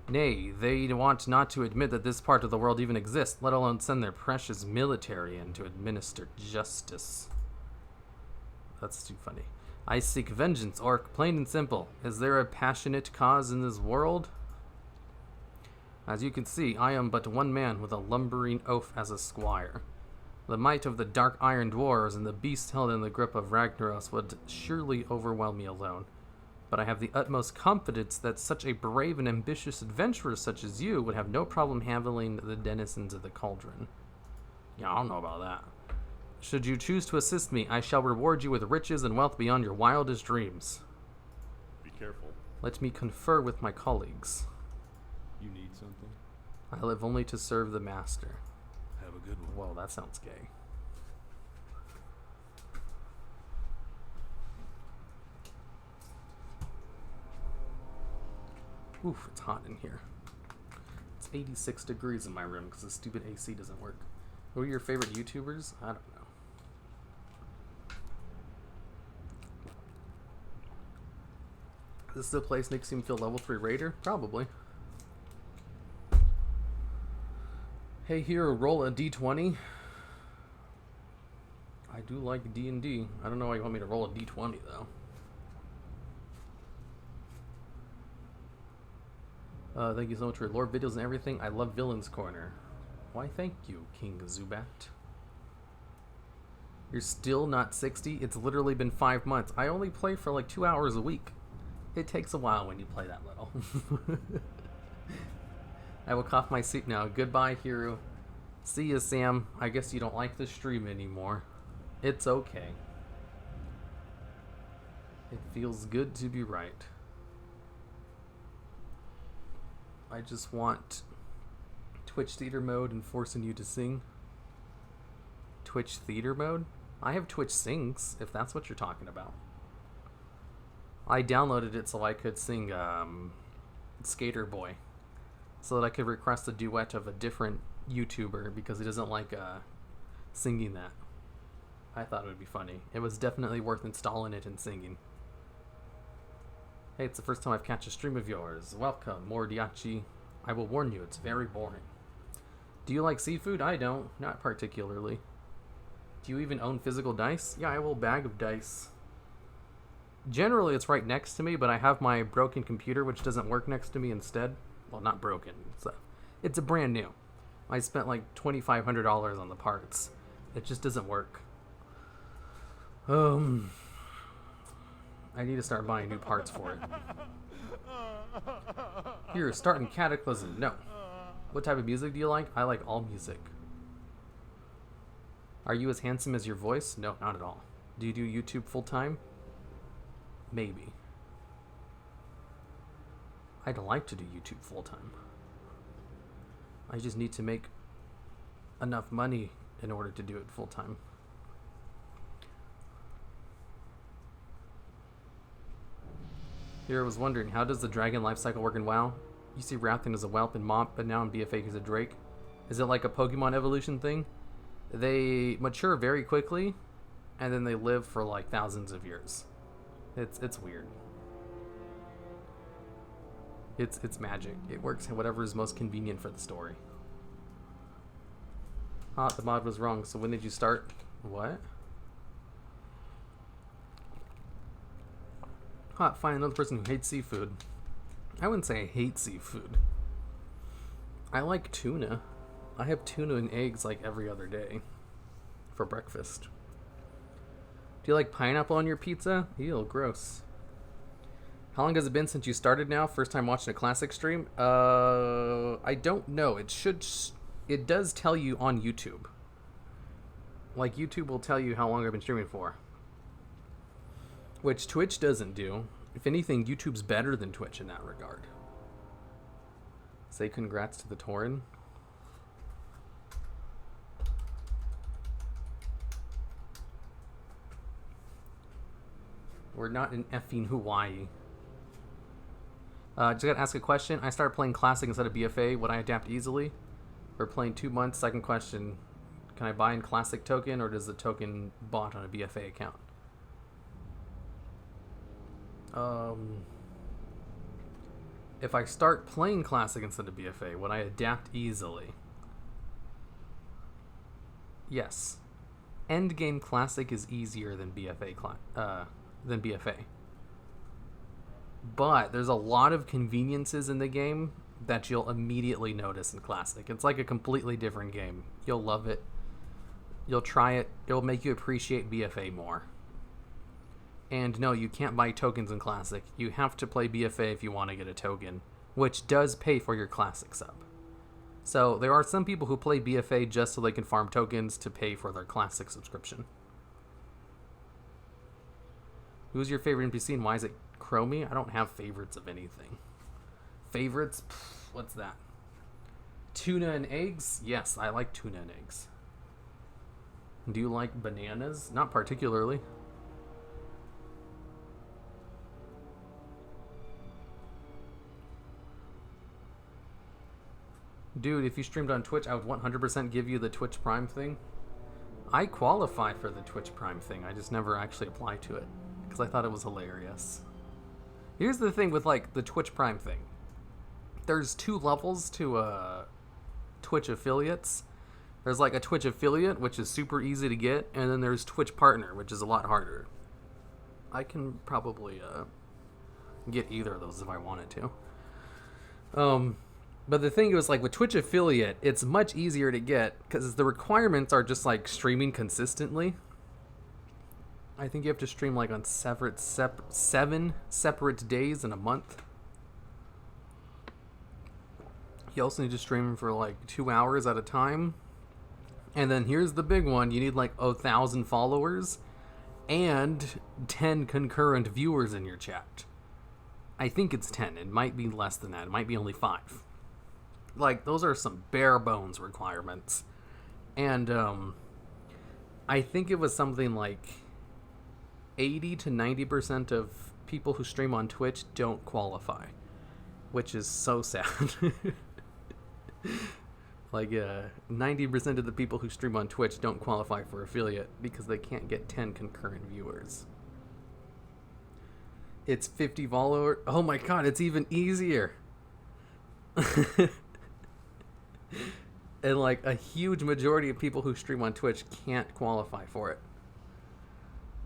Nay, they want not to admit that this part of the world even exists, let alone send their precious military in to administer justice. That's too funny. I seek vengeance, Orc, plain and simple. Is there a passionate cause in this world? As you can see, I am but one man with a lumbering oaf as a squire. The might of the dark iron dwarves and the beast held in the grip of Ragnaros would surely overwhelm me alone. But I have the utmost confidence that such a brave and ambitious adventurer such as you would have no problem handling the denizens of the cauldron. Yeah, I don't know about that. Should you choose to assist me, I shall reward you with riches and wealth beyond your wildest dreams. Be careful. Let me confer with my colleagues. You need something? I live only to serve the master. Have a good one. Whoa, that sounds gay. Oof, it's hot in here. It's 86 degrees in my room because the stupid AC doesn't work. Who are your favorite YouTubers? I don't know. This is the place makes him feel level 3 raider? Probably. Hey, hero, roll a d20. I do like D&D. I don't know why you want me to roll a d20, though. Thank you so much for your lore videos and everything. I love Villain's Corner. Why, thank you, King Zubat. You're still not 60? It's literally been 5 months. I only play for like 2 hours a week. It takes a while when you play that little. I will cough my seat now. Goodbye, hero. See ya, Sam. I guess you don't like the stream anymore. It's okay. It feels good to be right. I just want Twitch theater mode and forcing you to sing. Twitch theater mode? I have Twitch sings, if that's what you're talking about. I downloaded it so I could sing Skater Boy. So that I could request a duet of a different YouTuber because he doesn't like singing that. I thought it would be funny. It was definitely worth installing it and singing. Hey, it's the first time I've catched a stream of yours. Welcome, Mordiachi. I will warn you, it's very boring. Do you like seafood? I don't. Not particularly. Do you even own physical dice? Yeah, I have a little bag of dice. Generally, it's right next to me, but I have my broken computer, which doesn't work next to me instead. Well, not broken. It's a brand new. I spent like $2,500 on the parts. It just doesn't work. I need to start buying new parts for it. Here, starting Cataclysm. No. What type of music do you like? I like all music. Are you as handsome as your voice? No, not at all. Do you do YouTube full time? Maybe. I'd like to do YouTube full time. I just need to make enough money in order to do it full time. Here I was wondering, how does the dragon life cycle work in WoW? You see Rathian as a whelp in Mop, but now in BFA he's a drake. Is it like a Pokemon evolution thing? They mature very quickly, and then they live for like thousands of years. It's weird. It's magic. It works whatever is most convenient for the story. Ah, the mod was wrong. So when did you start? What? Find another person who hates seafood. I wouldn't say I hate seafood. I like tuna. I have tuna and eggs like every other day for breakfast. Do you like pineapple on your pizza? Ew, gross. How long has it been since you started now? First time watching a classic stream? I don't know. It does tell you on YouTube. Like, YouTube will tell you how long I've been streaming for. Which Twitch doesn't do. If anything, YouTube's better than Twitch in that regard. Say congrats to the Tauren. We're not in effing Hawaii. Just gotta ask a question. I started playing Classic instead of BFA. Would I adapt easily? We're playing 2 months. Second question. Can I buy in Classic token, or does the token bought on a BFA account? If I start playing Classic instead of BFA, would I adapt easily? Yes. Endgame Classic is easier than BFA But there's a lot of conveniences in the game that you'll immediately notice in Classic. It's like a completely different game. You'll love it. You'll try it. It'll make you appreciate BFA more. And no, you can't buy tokens in Classic. You have to play BFA if you want to get a token, which does pay for your Classic sub. So there are some people who play BFA just so they can farm tokens to pay for their Classic subscription. Who's your favorite NPC and why is it Chromie? I don't have favorites of anything. Favorites? Pfft, what's that? Tuna and eggs? Yes, I like tuna and eggs. Do you like bananas? Not particularly. Dude, if you streamed on Twitch, I would 100% give you the Twitch Prime thing. I qualify for the Twitch Prime thing. I just never actually applied to it because I thought it was hilarious. Here's the thing with like the Twitch Prime thing. There's 2 levels to Twitch affiliates. There's like a Twitch affiliate, which is super easy to get, and then there's Twitch partner, which is a lot harder. I can probably get either of those if I wanted to. But the thing is, like, with Twitch affiliate, it's much easier to get because the requirements are just like streaming consistently. I think you have to stream like on 7 separate days in a month. You also need to stream for like 2 hours at a time. And then here's the big one. You need like 1,000 followers and 10 concurrent viewers in your chat. I think it's 10. It might be less than that. It might be only 5. Like, those are some bare bones requirements. And I think it was something like 80 to 90% of people who stream on Twitch don't qualify, which is so sad. Like, 90% of the people who stream on Twitch don't qualify for affiliate because they can't get 10 concurrent viewers. It's 50 followers. Oh my god, it's even easier. And like a huge majority of people who stream on Twitch can't qualify for it.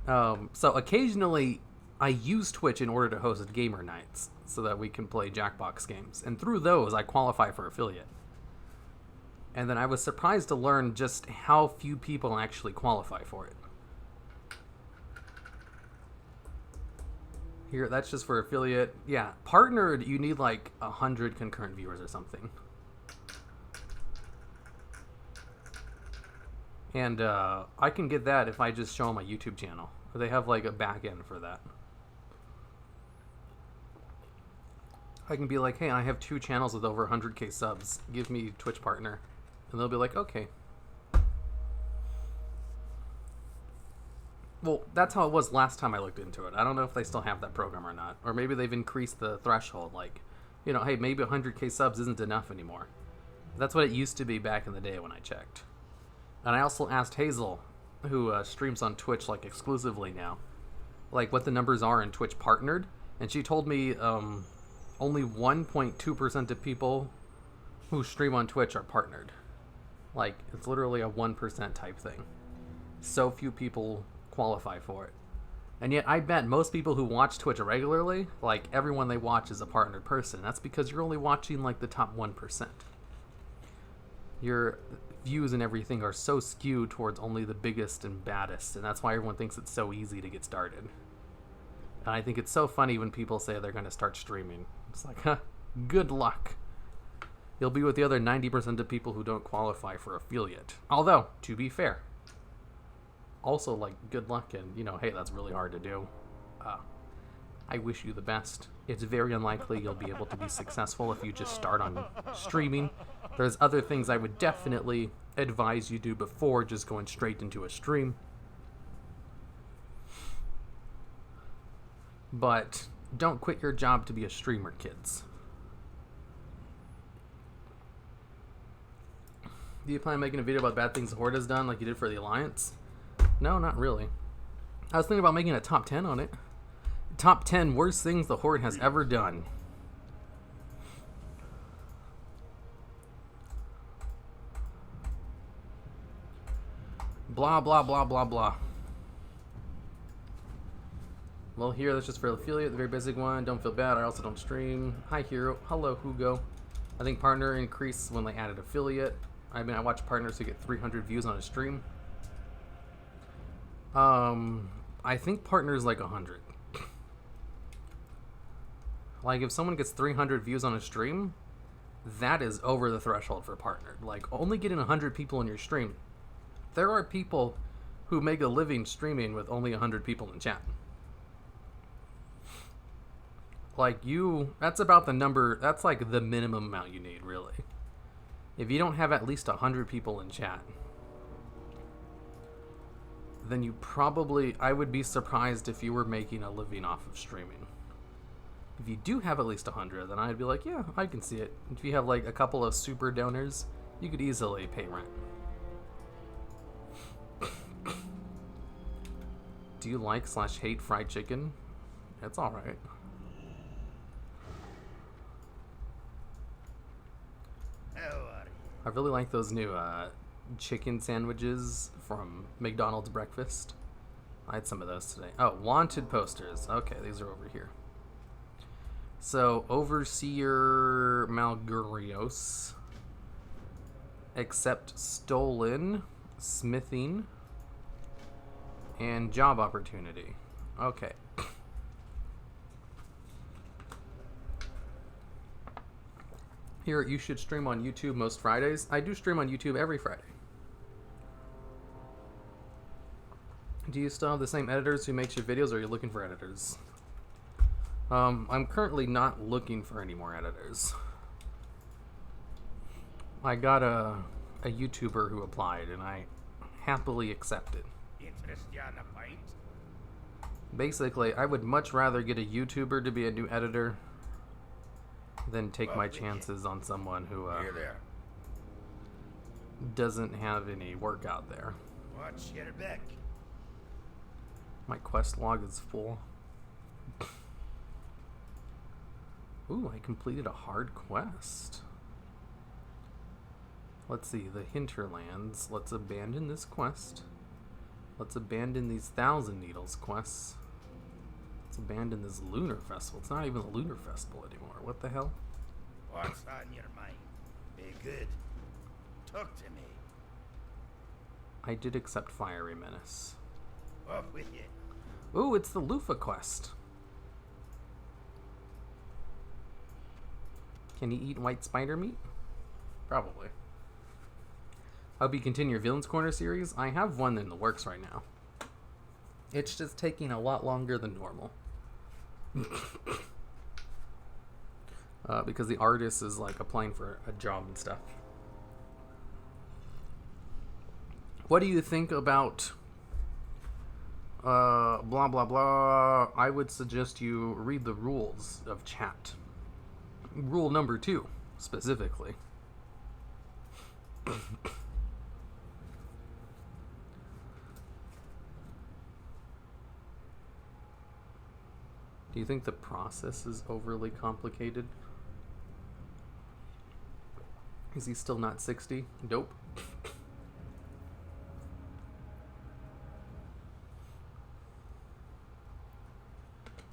So occasionally I use Twitch in order to host gamer nights so that we can play Jackbox games. And through those, I qualify for affiliate. And then I was surprised to learn just how few people actually qualify for it. Here, that's just for affiliate. Yeah, partnered, you need like 100 concurrent viewers or something. And I can get that if I just show them my YouTube channel. They have like a back end for that. I can be like, hey, I have 2 channels with over 100k subs. Give me Twitch partner. And they'll be like, okay. Well, that's how it was last time I looked into it. I don't know if they still have that program or not. Or maybe they've increased the threshold. Like, you know, hey, maybe 100k subs isn't enough anymore. That's what it used to be back in the day when I checked. And I also asked Hazel, who streams on Twitch, like, exclusively now, like, what the numbers are in Twitch partnered. And she told me only 1.2% of people who stream on Twitch are partnered. Like, it's literally a 1% type thing. So few people qualify for it. And yet I bet most people who watch Twitch regularly, like, everyone they watch is a partnered person. That's because you're only watching, like, the top 1%. Your views and everything are so skewed towards only the biggest and baddest, and that's why everyone thinks it's so easy to get started. And I think it's so funny when people say they're going to start streaming. It's like, huh, good luck. You'll be with the other 90% of people who don't qualify for affiliate. Although, to be fair, also, like, good luck, and, you know, hey, that's really hard to do. I wish you the best. It's very unlikely you'll be able to be successful if you just start on streaming. There's other things I would definitely advise you do before just going straight into a stream. But don't quit your job to be a streamer, kids. Do you plan on making a video about bad things the Horde has done like you did for the Alliance? No, not really. I was thinking about making a top 10 on it. Top 10 worst things the Horde has ever done. Blah, blah, blah, blah, blah. Well, here, that's just for affiliate, the very basic one. Don't feel bad, I also don't stream. Hi, Hero. Hello, Hugo. I think partner increased when they added affiliate. I mean, I watch partners who get 300 views on a stream. I think partners like 100. Like, if someone gets 300 views on a stream, that is over the threshold for partnered. Like, only getting 100 people in your stream. There are people who make a living streaming with only 100 people in chat. Like, that's about the number, that's like the minimum amount you need, really. If you don't have at least 100 people in chat, then you probably, I would be surprised if you were making a living off of streaming. If you do have at least 100, then I'd be like, yeah, I can see it. If you have like a couple of super donors, you could easily pay rent. Do you like / hate fried chicken? It's alright. I really like those new chicken sandwiches from McDonald's breakfast. I had some of those today. Oh, wanted posters. Okay, these are over here. So, Overseer Malgurios. Accept stolen, smithing, and job opportunity. Okay. Here, you should stream on YouTube most Fridays. I do stream on YouTube every Friday. Do you still have the same editors who makes your videos, or are you looking for editors? I'm currently not looking for any more editors. I got a YouTuber who applied, and I happily accepted. Basically, I would much rather get a YouTuber to be a new editor than take my chances on someone who doesn't have any work out there. Watch your back. My quest log is full. Ooh, I completed a hard quest. Let's see, the Hinterlands. Let's abandon this quest. Let's abandon these 1,000 Needles quests. Let's abandon this Lunar Festival. It's not even a Lunar Festival anymore. What the hell? What's on your mind? Be good. Talk to me. I did accept Fiery Menace. Off with you. Ooh, it's the Lufa quest. Can you eat white spider meat? Probably. Hope you continue your Villains Corner series. I have one in the works right now. It's just taking a lot longer than normal. Because the artist is like applying for a job and stuff. What do you think about Blah blah blah. I would suggest you read the rules of chat. Rule number 2, specifically. Do you think the process is overly complicated? Is he still not 60? Nope.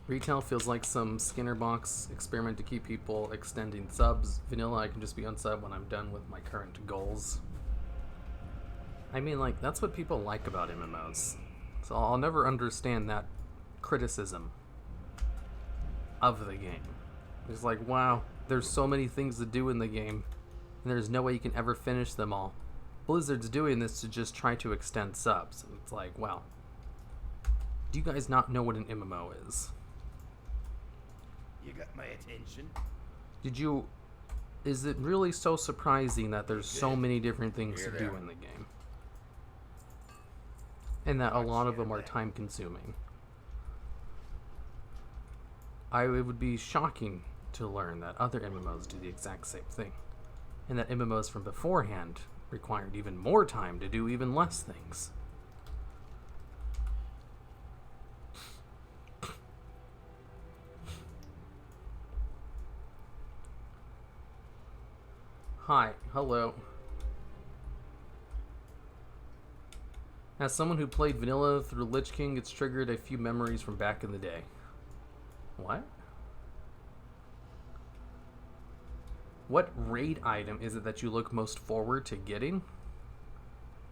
Retail feels like some Skinner box experiment to keep people extending subs. Vanilla, I can just be unsub when I'm done with my current goals. I mean, like, that's what people like about MMOs. So I'll never understand that criticism of the game. It's like, wow, there's so many things to do in the game, and there's no way you can ever finish them all. Blizzard's doing this to just try to extend subs. And it's like, wow. Do you guys not know what an MMO is? You got my attention. Is it really so surprising that there's so many different things to do in the game? And that a lot of them are time consuming. It would be shocking to learn that other MMOs do the exact same thing. And that MMOs from beforehand required even more time to do even less things. Hi, hello. As someone who played vanilla through Lich King, it's triggered a few memories from back in the day. What? What raid item is it that you look most forward to getting?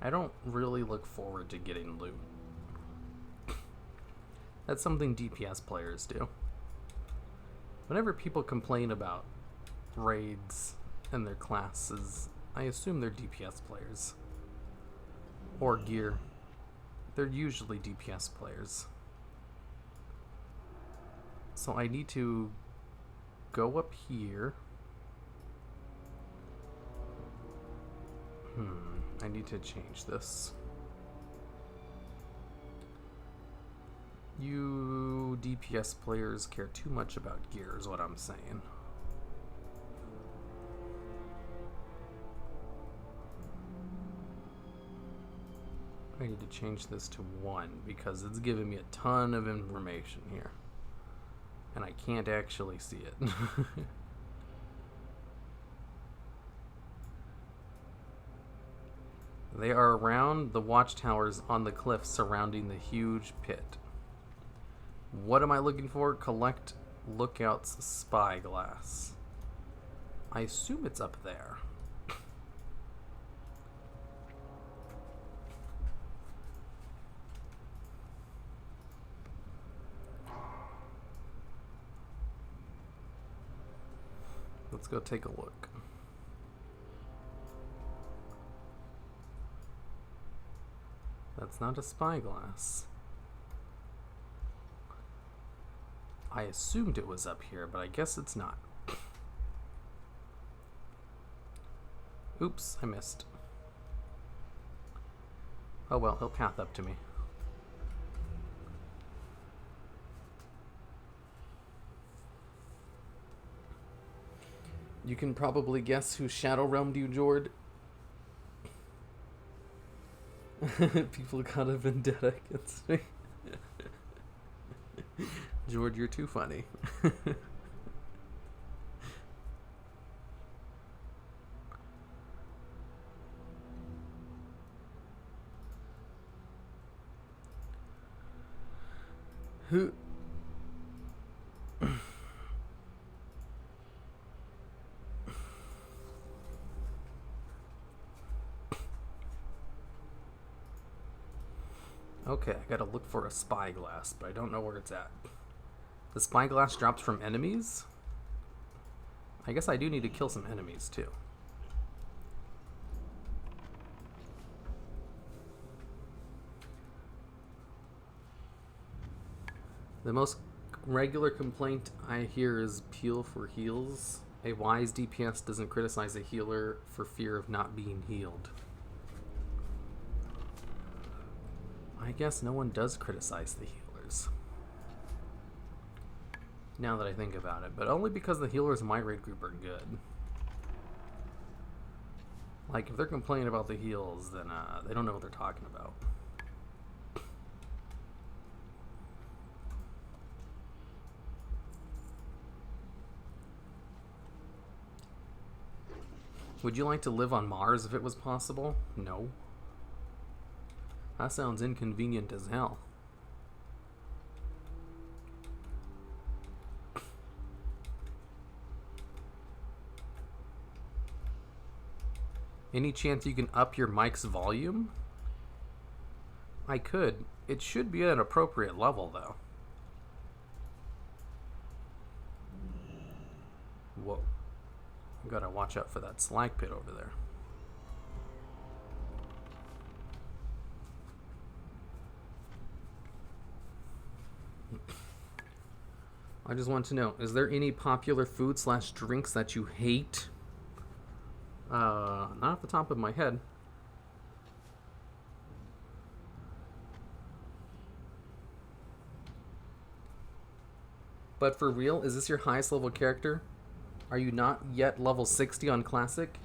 I don't really look forward to getting loot. That's something DPS players do. Whenever people complain about raids and their classes, I assume they're DPS players. Or gear. They're usually DPS players. So I need to go up here. I need to change this. You DPS players care too much about gear is what I'm saying. I need to change this to 1 because it's giving me a ton of information here. And I can't actually see it. They are around the watchtowers on the cliff surrounding the huge pit. What am I looking for? Collect Lookout's spyglass. I assume it's up there. Let's go take a look. That's not a spyglass. I assumed it was up here, but I guess it's not. Oops, I missed. Oh well, he'll path up to me. You can probably guess who shadow realmed you, Jord. People got a vendetta against me. Jord, you're too funny. Who? Okay, I gotta look for a spyglass, but I don't know where it's at. The spyglass drops from enemies? I guess I do need to kill some enemies, too. The most regular complaint I hear is peel for heals. A wise DPS doesn't criticize a healer for fear of not being healed. I guess no one does criticize the healers. Now that I think about it, but only because the healers in my raid group are good. Like, if they're complaining about the heals, then they don't know what they're talking about. Would you like to live on Mars if it was possible? No. That sounds inconvenient as hell. Any chance you can up your mic's volume? I could. It should be at an appropriate level, though. Whoa. Gotta watch out for that slag pit over there. I just want to know, is there any popular food / drinks that you hate? Not off the top of my head. But for real, is this your highest level character? Are you not yet level 60 on Classic?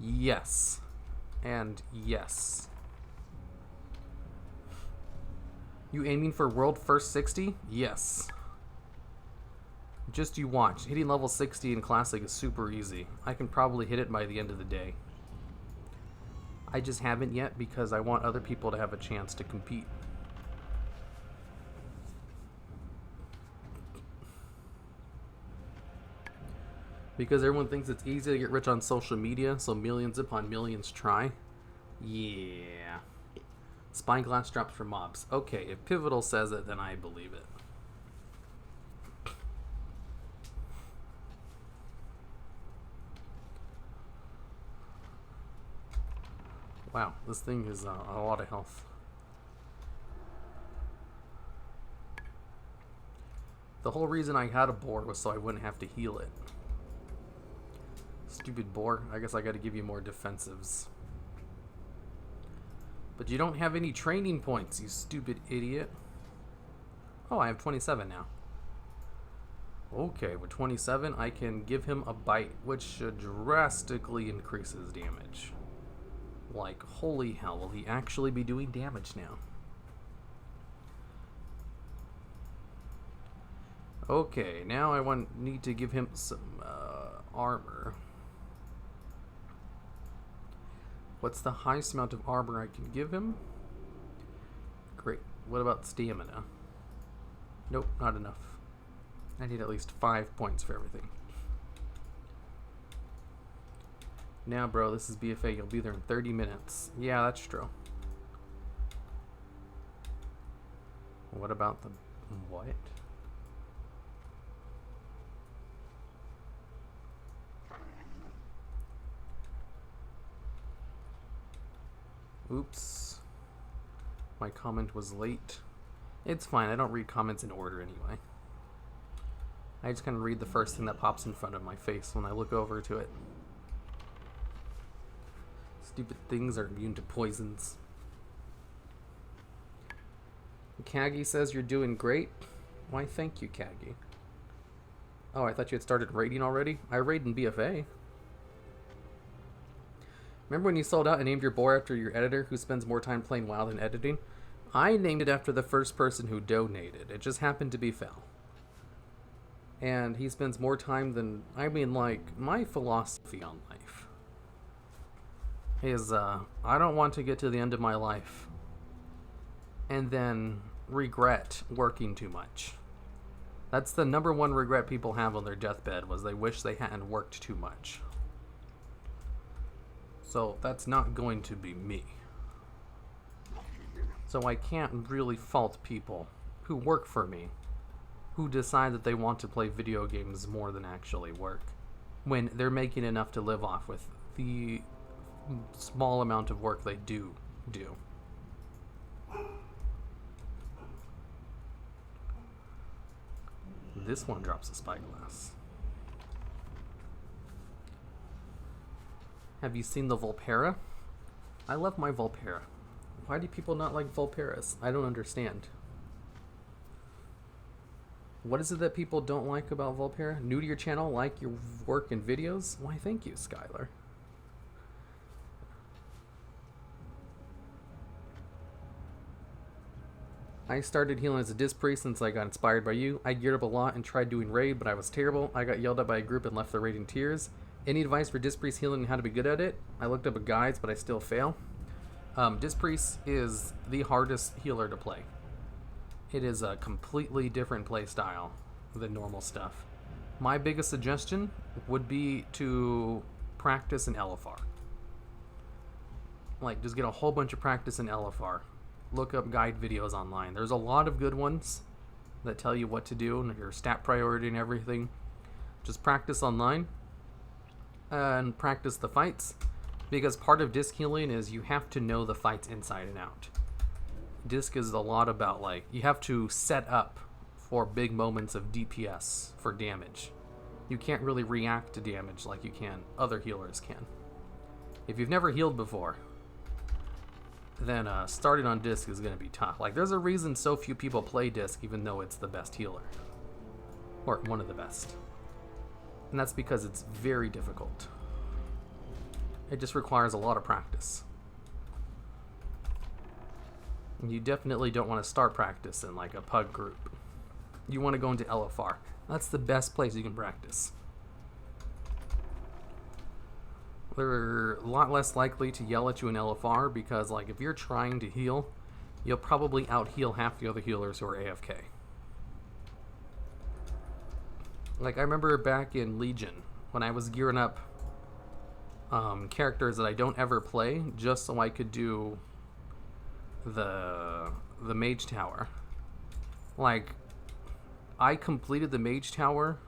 Yes. And yes. You aiming for world first 60? Yes. Just you watch. Hitting level 60 in Classic is super easy. I can probably hit it by the end of the day. I just haven't yet because I want other people to have a chance to compete. Because everyone thinks it's easy to get rich on social media, so millions upon millions try. Yeah. Spyglass drops for mobs. Okay, if Pivotal says it, then I believe it. Wow, this thing is a lot of health. The whole reason I had a boar was so I wouldn't have to heal it. Stupid boar. I guess I gotta give you more defensives. But you don't have any training points, you stupid idiot. Oh, I have 27 now. Okay, with 27, I can give him a bite, which should drastically increase his damage. Like, holy hell, will he actually be doing damage now? Okay, now I need to give him some armor. What's the highest amount of armor I can give him? Great. What about stamina? Nope, not enough. I need at least 5 points for everything. Now, bro, this is BFA. You'll be there in 30 minutes. Yeah, that's true. What about the... what? Oops. My comment was late. It's fine. I don't read comments in order anyway. I just kind of read the first thing that pops in front of my face when I look over to it. Stupid things are immune to poisons. Kagi says you're doing great. Why, thank you, Kagi. Oh, I thought you had started raiding already. I raid in BFA. Remember when you sold out and named your boar after your editor who spends more time playing WoW than editing? I named it after the first person who donated. It just happened to be Fel. And he spends more time than... I mean, like, my philosophy on life is, I don't want to get to the end of my life and then regret working too much. That's the number one regret people have on their deathbed, was they wish they hadn't worked too much. So that's not going to be me. So I can't really fault people who work for me, who decide that they want to play video games more than actually work, when they're making enough to live off with the small amount of work they do. This one drops a spyglass. Have you seen the Volpera? I love my Volpera. Why do people not like Vulpera's? I don't understand. What is it that people don't like about Vulpera? New to your channel, like your work and videos? Why, thank you, Skylar. I started healing as a disc priest since I got inspired by you. I geared up a lot and tried doing raid, but I was terrible. I got yelled at by a group and left the raid in tears. Any advice for disc priest healing and how to be good at it? I looked up guides, but I still fail. Disc priest is the hardest healer to play. It is a completely different play style than normal stuff. My biggest suggestion would be to practice in LFR. Like, just get a whole bunch of practice in LFR. Look up guide videos online. There's a lot of good ones that tell you what to do and your stat priority and everything. Just practice online and practice the fights, because part of disc healing is you have to know the fights inside and out. Disc is a lot about, like, you have to set up for big moments of DPS for damage. You can't really react to damage like you can other healers can. If you've never healed before, then starting on disc is going to be tough. Like, there's a reason so few people play disc even though it's the best healer, or one of the best, and that's because it's very difficult. It just requires a lot of practice. And you definitely don't want to start practice in like a pug group. You want to go into LFR. That's the best place you can practice. They're a lot less likely to yell at you in LFR because, like, if you're trying to heal, you'll probably out-heal half the other healers who are AFK. Like, I remember back in Legion, when I was gearing up characters that I don't ever play, just so I could do the Mage Tower. Like, I completed the Mage Tower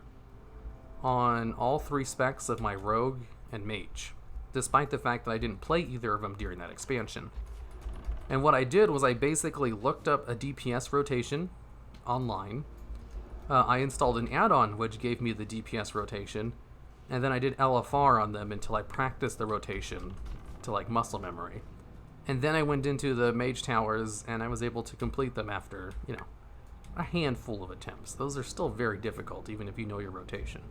on all 3 specs of my Rogue and Mage, despite the fact that I didn't play either of them during that expansion. And what I did was I basically looked up a DPS rotation online. I installed an add-on which gave me the DPS rotation, and then I did LFR on them until I practiced the rotation to, like, muscle memory. And then I went into the Mage Towers and I was able to complete them after, you know, a handful of attempts. Those are still very difficult even if you know your rotation.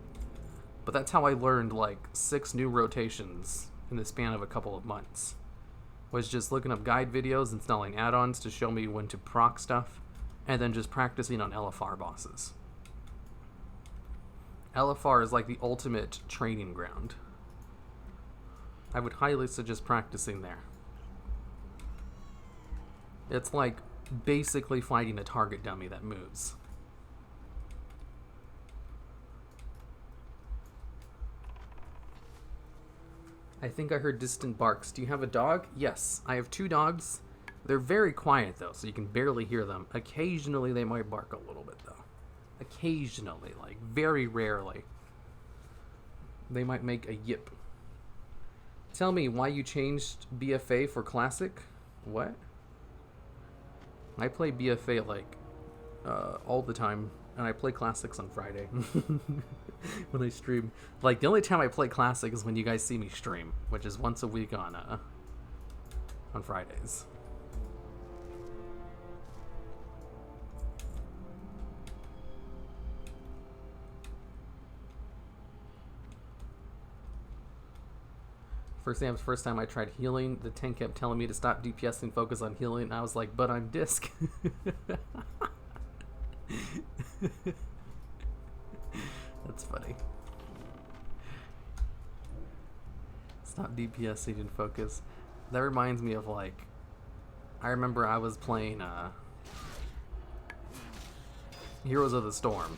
But that's how I learned like 6 new rotations in the span of a couple of months. Was just looking up guide videos, installing add-ons to show me when to proc stuff, and then just practicing on LFR bosses. LFR is like the ultimate training ground. I would highly suggest practicing there. It's like basically fighting a target dummy that moves. I think I heard distant barks. Do you have a dog? Yes, I have 2 dogs. They're very quiet though, so you can barely hear them. Occasionally they might bark a little bit though. Occasionally, like very rarely. They might make a yip. Tell me why you changed BFA for Classic? What? I play BFA like all the time, and I play Classics on Friday when I stream. Like, the only time I play Classic is when you guys see me stream, which is once a week on Fridays. First time I tried healing, the tank kept telling me to stop DPS and focus on healing, and I was like, but I'm disc. That's funny. Stop DPSing and focus. That reminds me of, like, I remember I was playing Heroes of the Storm,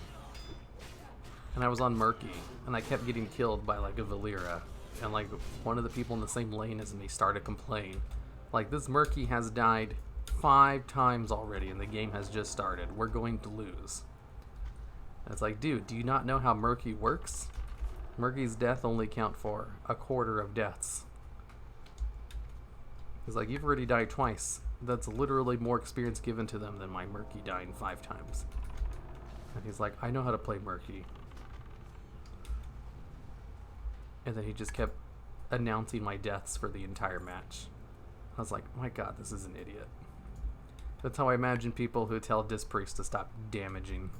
and I was on Murky, and I kept getting killed by like a Valera. And like one of the people in the same lane as me started complaining, like, this Murky has died 5 times already and the game has just started. We're going to lose. And it's like, dude, do you not know how Murky works? Murky's death only count for a quarter of deaths. He's like, you've already died twice. That's literally more experience given to them than my Murky dying 5 times. And he's like, I know how to play Murky. And then he just kept announcing my deaths for the entire match. I was like, my god, this is an idiot. That's how I imagine people who tell disc priests to stop damaging.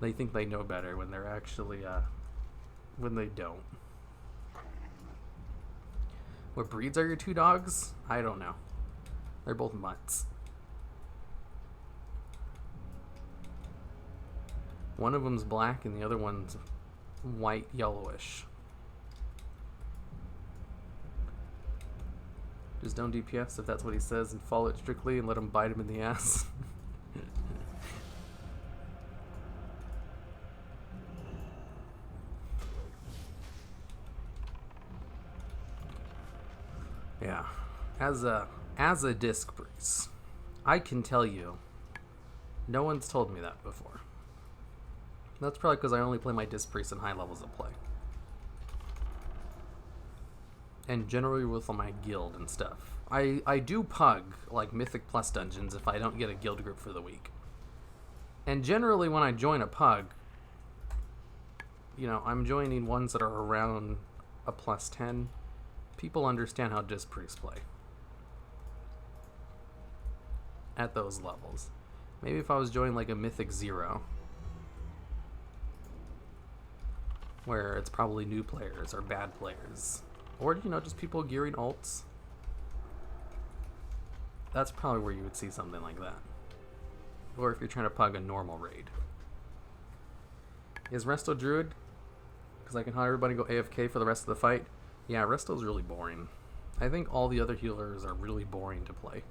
They think they know better when they're actually, when they don't. What breeds are your two dogs? I don't know. They're both mutts. One of them's black and the other one's white yellowish. Just don't DPS if that's what he says and follow it strictly and let him bite him in the ass. Yeah. As a disc priest, I can tell you, no one's told me that before. That's probably because I only play my disc priest in high levels of play. And generally with my guild and stuff. I do pug, like, Mythic Plus dungeons if I don't get a guild group for the week. And generally when I join a pug, you know, I'm joining ones that are around a plus 10. People understand how disc priests play. At those levels. Maybe if I was joining, like, a Mythic 0, where it's probably new players or bad players. Or, you know, just people gearing ults. That's probably where you would see something like that. Or if you're trying to pug a normal raid. Is Resto Druid? Because I can have everybody go AFK for the rest of the fight. Yeah, Resto's really boring. I think all the other healers are really boring to play.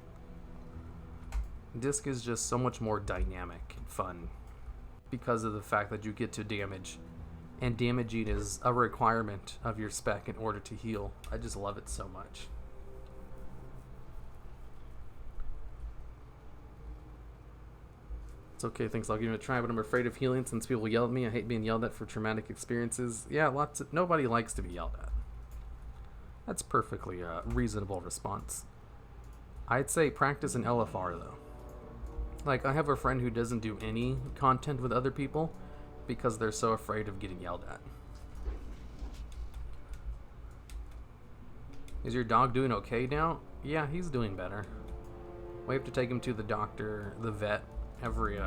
Disc is just so much more dynamic and fun. Because of the fact that you get to damage. And damaging is a requirement of your spec in order to heal. I just love it so much. It's okay, thanks, I'll give it a try, but I'm afraid of healing since people yell at me. I hate being yelled at for traumatic experiences. Yeah, nobody likes to be yelled at. That's perfectly a reasonable response. I'd say practice an LFR, though. Like, I have a friend who doesn't do any content with other people because they're so afraid of getting yelled at. Is your dog doing okay now? Yeah, he's doing better. We have to take him to the doctor, the vet, every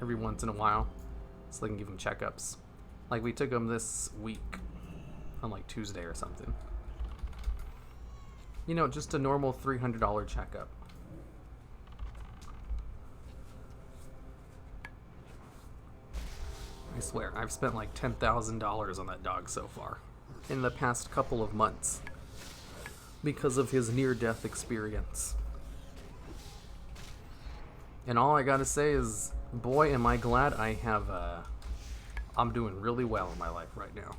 once in a while, so they can give him checkups. Like, we took him this week on, like, Tuesday or something. You know, just a normal $300 checkup. I swear, I've spent like $10,000 on that dog so far in the past couple of months because of his near-death experience. And all I gotta say is, boy, am I glad I have, I'm doing really well in my life right now.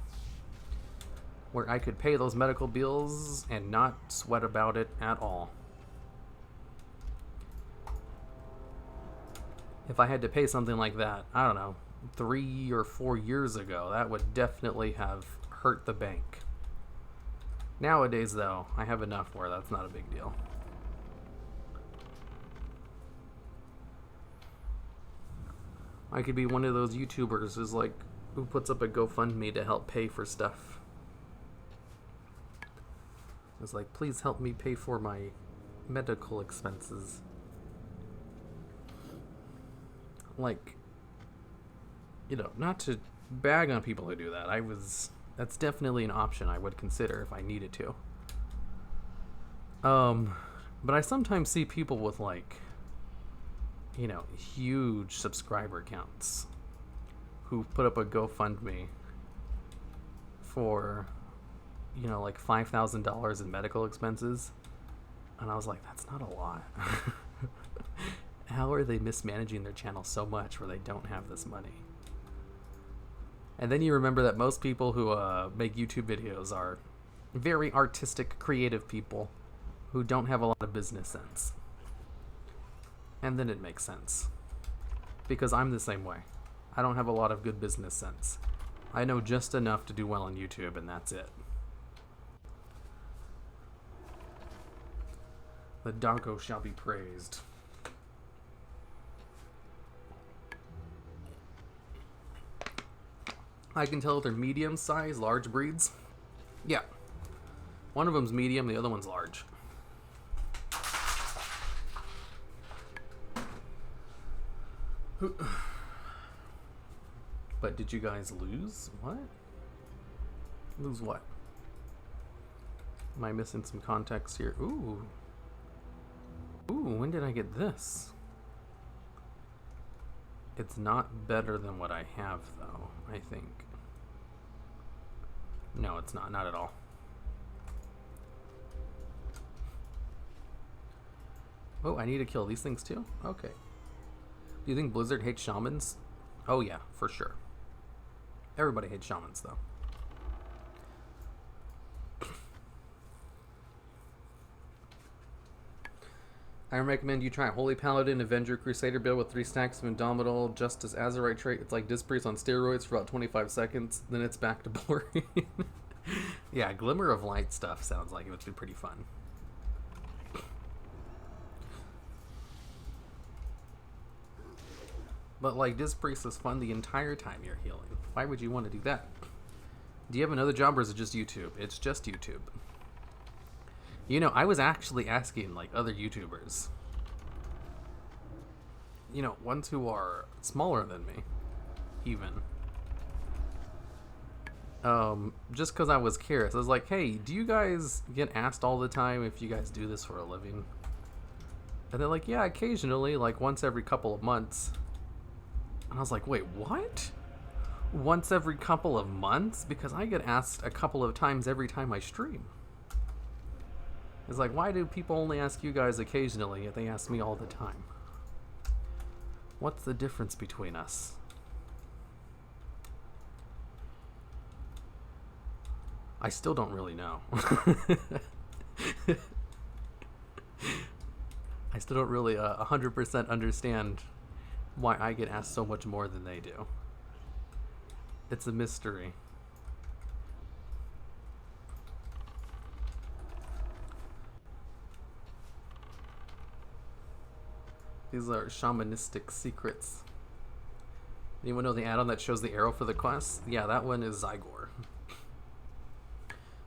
Where I could pay those medical bills and not sweat about it at all. If I had to pay something like that, I don't know, 3 or 4 years ago, that would definitely have hurt the bank. Nowadays, though, I have enough where that's not a big deal. I could be one of those YouTubers who puts up a GoFundMe to help pay for stuff. It's like, please help me pay for my medical expenses. Like, you know, not to bag on people who do that. That's definitely an option I would consider if I needed to. But I sometimes see people with, like, you know, huge subscriber counts who put up a GoFundMe for, you know, like $5,000 in medical expenses. And I was like, that's not a lot. How are they mismanaging their channel so much where they don't have this money? And then you remember that most people who make YouTube videos are very artistic, creative people who don't have a lot of business sense. And then it makes sense. Because I'm the same way. I don't have a lot of good business sense. I know just enough to do well on YouTube, and that's it. The doggo shall be praised. I can tell they're medium-sized, large breeds. Yeah. One of them's medium, the other one's large. But did you guys lose? What? Lose what? Am I missing some context here? Ooh. Ooh, when did I get this? It's not better than what I have, though, I think. No, it's not. Not at all. Oh, I need to kill these things too? Okay. Do you think Blizzard hates shamans? Oh yeah, for sure. Everybody hates shamans, though. I recommend you try Holy Paladin, Avenger, Crusader build with 3 stacks of Indomitable, Justice Azerite trait. It's like Dispriest on steroids for about 25 seconds, then it's back to boring. Yeah, Glimmer of Light stuff sounds like it would be pretty fun. But like, Dispriest is fun the entire time you're healing. Why would you want to do that? Do you have another job or is it just YouTube? It's just YouTube. You know, I was actually asking, like, other YouTubers. You know, ones who are smaller than me, even. Just because I was curious. I was like, hey, do you guys get asked all the time if you guys do this for a living? And they're like, yeah, occasionally, like once every couple of months. And I was like, wait, what? Once every couple of months? Because I get asked a couple of times every time I stream. It's like, why do people only ask you guys occasionally yet they ask me all the time? What's the difference between us? I still don't really know. I still don't really 100% understand why I get asked so much more than they do. It's a mystery. These are shamanistic secrets. Anyone know the add-on that shows the arrow for the quest? Yeah, that one is Zygor.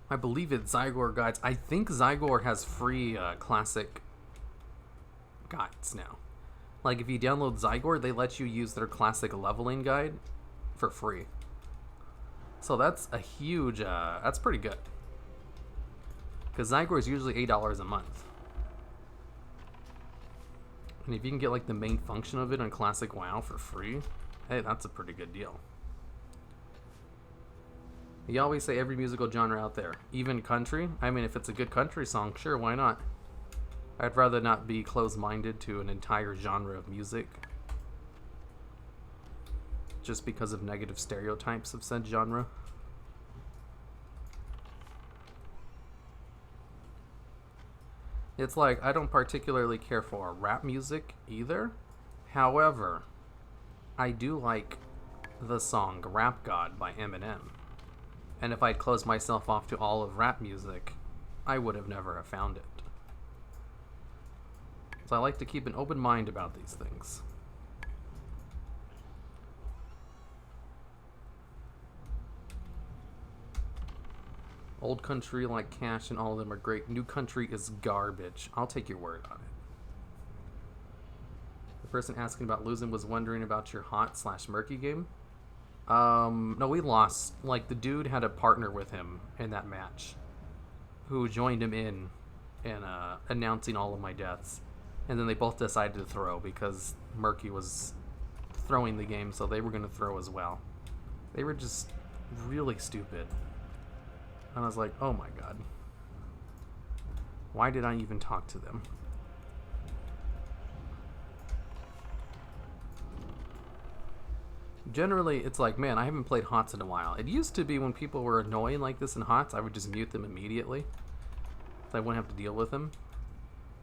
I believe it's Zygor guides. I think Zygor has free classic guides now. Like if you download Zygor, they let you use their classic leveling guide for free. So that's a huge, that's pretty good. Because Zygor is usually $8 a month. And if you can get like the main function of it on classic WoW for free, hey, that's a pretty good deal. You always say every musical genre out there, even country. I mean, if it's a good country song, sure, why not? I'd rather not be closed-minded to an entire genre of music just because of negative stereotypes of said genre. It's like, I don't particularly care for rap music either. However, I do like the song Rap God by Eminem. And if I'd closed myself off to all of rap music, I would have never have found it. So I like to keep an open mind about these things. Old country like Cash and all of them are great. New country is garbage. I'll take your word on it. The person asking about losing was wondering about your hot/murky game. No, we lost. Like, the dude had a partner with him in that match who joined him in announcing all of my deaths. And then they both decided to throw because Murky was throwing the game, so they were going to throw as well. They were just really stupid. And I was like, oh my god. Why did I even talk to them? Generally, it's like, man, I haven't played HOTS in a while. It used to be when people were annoying like this in HOTS, I would just mute them immediately. So I wouldn't have to deal with them.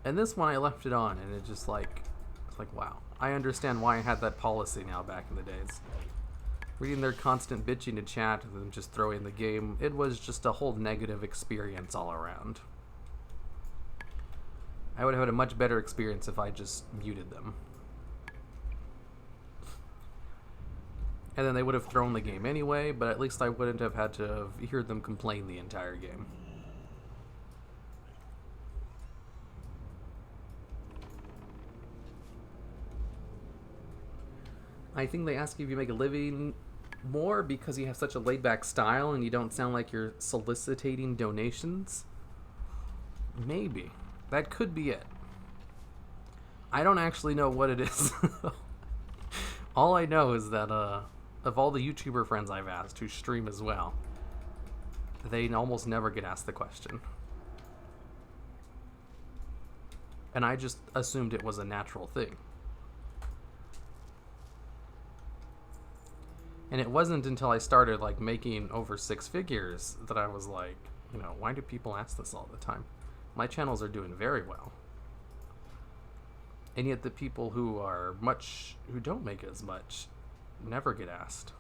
And this one, I left it on, and it's like, wow. I understand why I had that policy now back in the days. Reading their constant bitching to chat and then just throwing the game, it was just a whole negative experience all around. I would have had a much better experience if I just muted them. And then they would have thrown the game anyway, but at least I wouldn't have had to hear them complain the entire game. I think they ask you if you make a living more because you have such a laid-back style and you don't sound like you're soliciting donations. Maybe. That could be it. I don't actually know what it is. All I know is that of all the YouTuber friends I've asked who stream as well, they almost never get asked the question. And I just assumed it was a natural thing. And it wasn't until I started like making over 6 figures that I was like, you know, why do people ask this all the time? My channels are doing very well. And yet the people who don't make as much never get asked.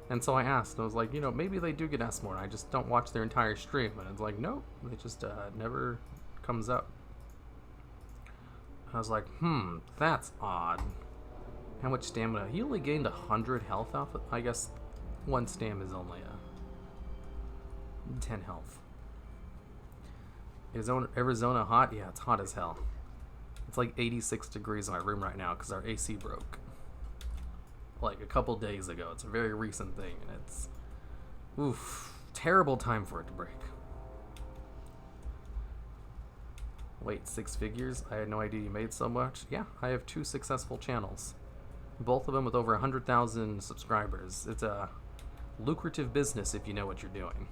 And so I asked, I was like, you know, maybe they do get asked more. I just don't watch their entire stream. And it's like, nope, it just never comes up. I was like, that's odd. How much stamina? He only gained 100 health off it. I guess one stam is only 10 health. Is Arizona hot? Yeah, it's hot as hell. It's like 86 degrees in my room right now because our AC broke. Like a couple days ago. It's a very recent thing, and it's terrible time for it to break. Wait, 6 figures? I had no idea you made so much. Yeah, I have 2 successful channels. Both of them with over 100,000 subscribers. It's a lucrative business if you know what you're doing.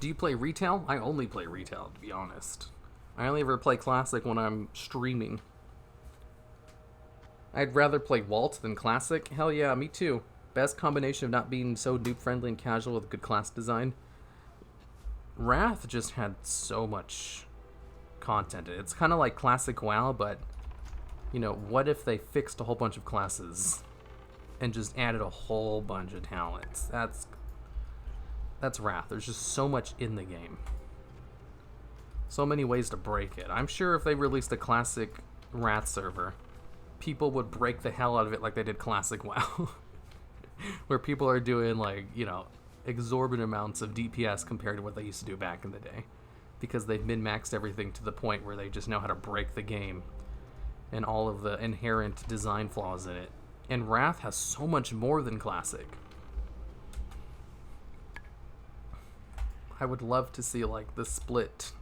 Do you play retail? I only play retail, to be honest. I only ever play classic when I'm streaming. I'd rather play Walt than classic. Hell yeah, me too. Best combination of not being so noob friendly and casual with good class design. Wrath just had so much content. It's kind of like classic WoW, but you know, what if they fixed a whole bunch of classes and just added a whole bunch of talents? That's Wrath. There's just so much in the game. So many ways to break it. I'm sure if they released a classic Wrath server, people would break the hell out of it like they did classic WoW. Where people are doing, like, you know, exorbitant amounts of DPS compared to what they used to do back in the day. Because they've min-maxed everything to the point where they just know how to break the game and all of the inherent design flaws in it. And Wrath has so much more than classic. I would love to see, like, the split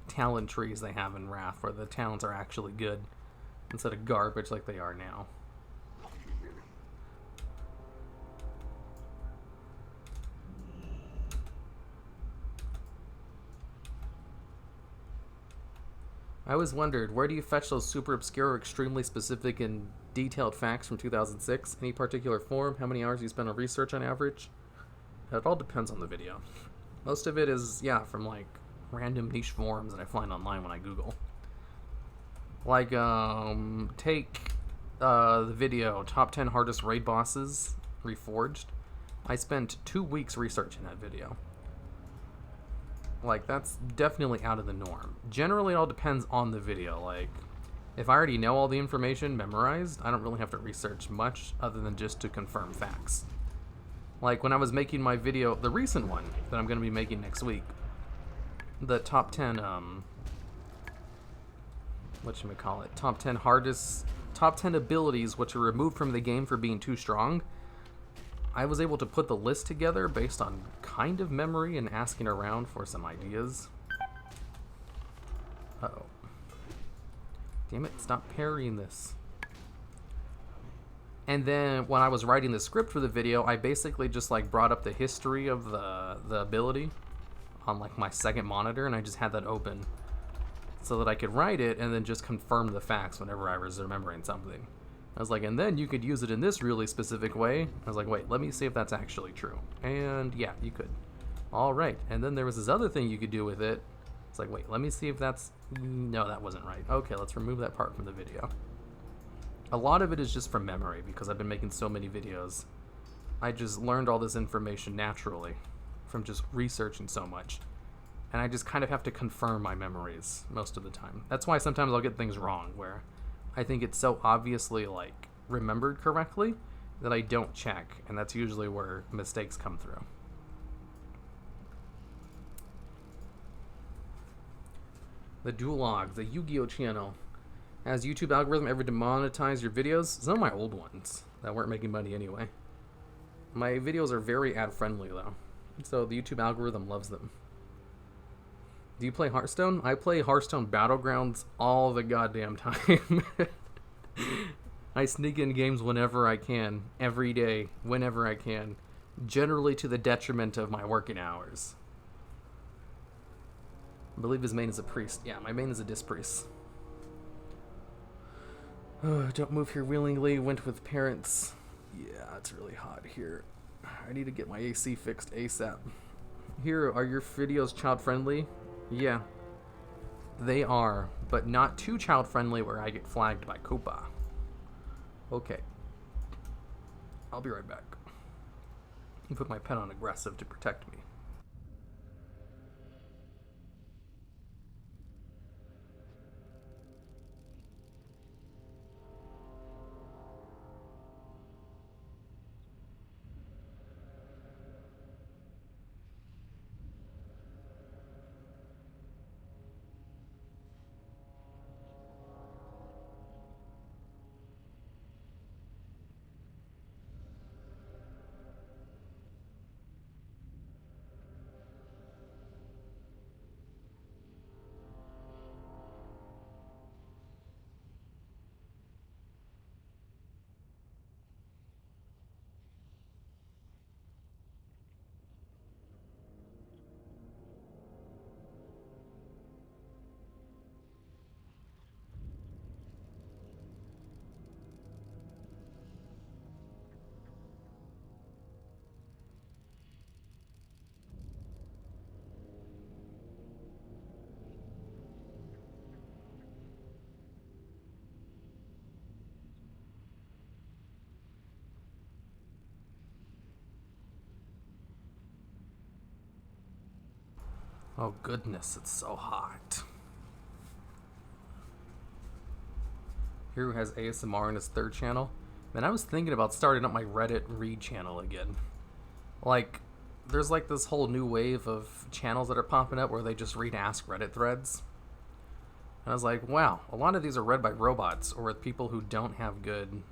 talent trees they have in Wrath, where the talents are actually good instead of garbage like they are now. I always wondered, where do you fetch those super obscure, extremely specific and detailed facts from 2006? Any particular form? How many hours you spend on research on average? It all depends on the video. Most of it is, yeah, from like random niche forums that I find online when I Google. Like, take the video, top 10 hardest raid bosses reforged. I spent 2 weeks researching that video. Like, that's definitely out of the norm. Generally, it all depends on the video. Like, if I already know all the information memorized, I don't really have to research much other than just to confirm facts. Like, when I was making my video, the recent one that I'm going to be making next week, the top 10, whatchamacallit, top 10 abilities which are removed from the game for being too strong, I was able to put the list together based on kind of memory and asking around for some ideas. Uh-oh. Damn it, stop parrying this. And then when I was writing the script for the video, I basically just like brought up the history of the ability on like my second monitor, and I just had that open so that I could write it and then just confirm the facts whenever I was remembering something. I was like, and then you could use it in this really specific way. I was like, wait, let me see if that's actually true. And yeah, you could. All right. And then there was this other thing you could do with it. It's like, wait, let me see if that's... No, that wasn't right. Okay, let's remove that part from the video. A lot of it is just from memory because I've been making so many videos I just learned all this information naturally from just researching so much. And I just kind of have to confirm my memories most of the time. That's why sometimes I'll get things wrong, where I think it's so obviously, like, remembered correctly that I don't check, and that's usually where mistakes come through. The Duologs, the Yu-Gi-Oh channel. Has YouTube algorithm ever demonetized your videos? Some of my old ones that weren't making money anyway. My videos are very ad-friendly, though, so the YouTube algorithm loves them. Do you play Hearthstone? I play Hearthstone Battlegrounds all the goddamn time. I sneak in games whenever I can, every day, whenever I can, generally to the detriment of my working hours. I believe his main is a priest. Yeah, my main is a disc priest. Don't move here willingly. Went with parents. Yeah, it's really hot here. I need to get my AC fixed ASAP. Here, are your videos child friendly? Yeah, they are, but not too child friendly where I get flagged by Koopa. Okay, I'll be right back. Put my pet on aggressive to protect me. Oh goodness, it's so hot. Here has ASMR in his third channel. Man, I was thinking about starting up my Reddit read channel again. Like, there's like this whole new wave of channels that are popping up where they just read Ask Reddit threads. And I was like, wow, a lot of these are read by robots or with people who don't have good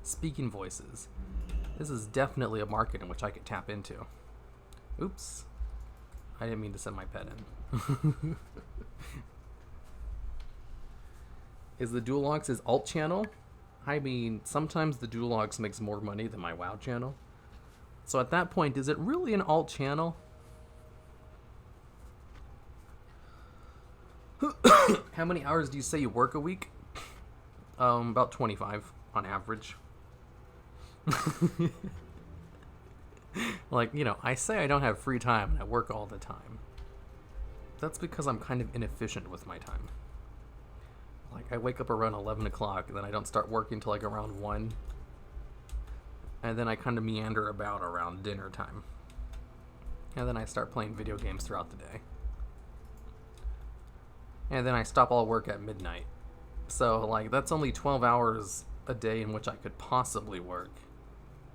speaking voices. This is definitely a market in which I could tap into. Oops. I didn't mean to send my pet in. Is the Duologs his alt channel? I mean, sometimes the Duologs makes more money than my WoW channel. So at that point, is it really an alt channel? How many hours do you say you work a week? About 25 on average. Like, you know, I say I don't have free time and I work all the time. That's because I'm kind of inefficient with my time. Like, I wake up around 11 o'clock and then I don't start working till like around 1. And then I kind of meander about around dinner time. And then I start playing video games throughout the day. And then I stop all work at midnight. So, like, that's only 12 hours a day in which I could possibly work.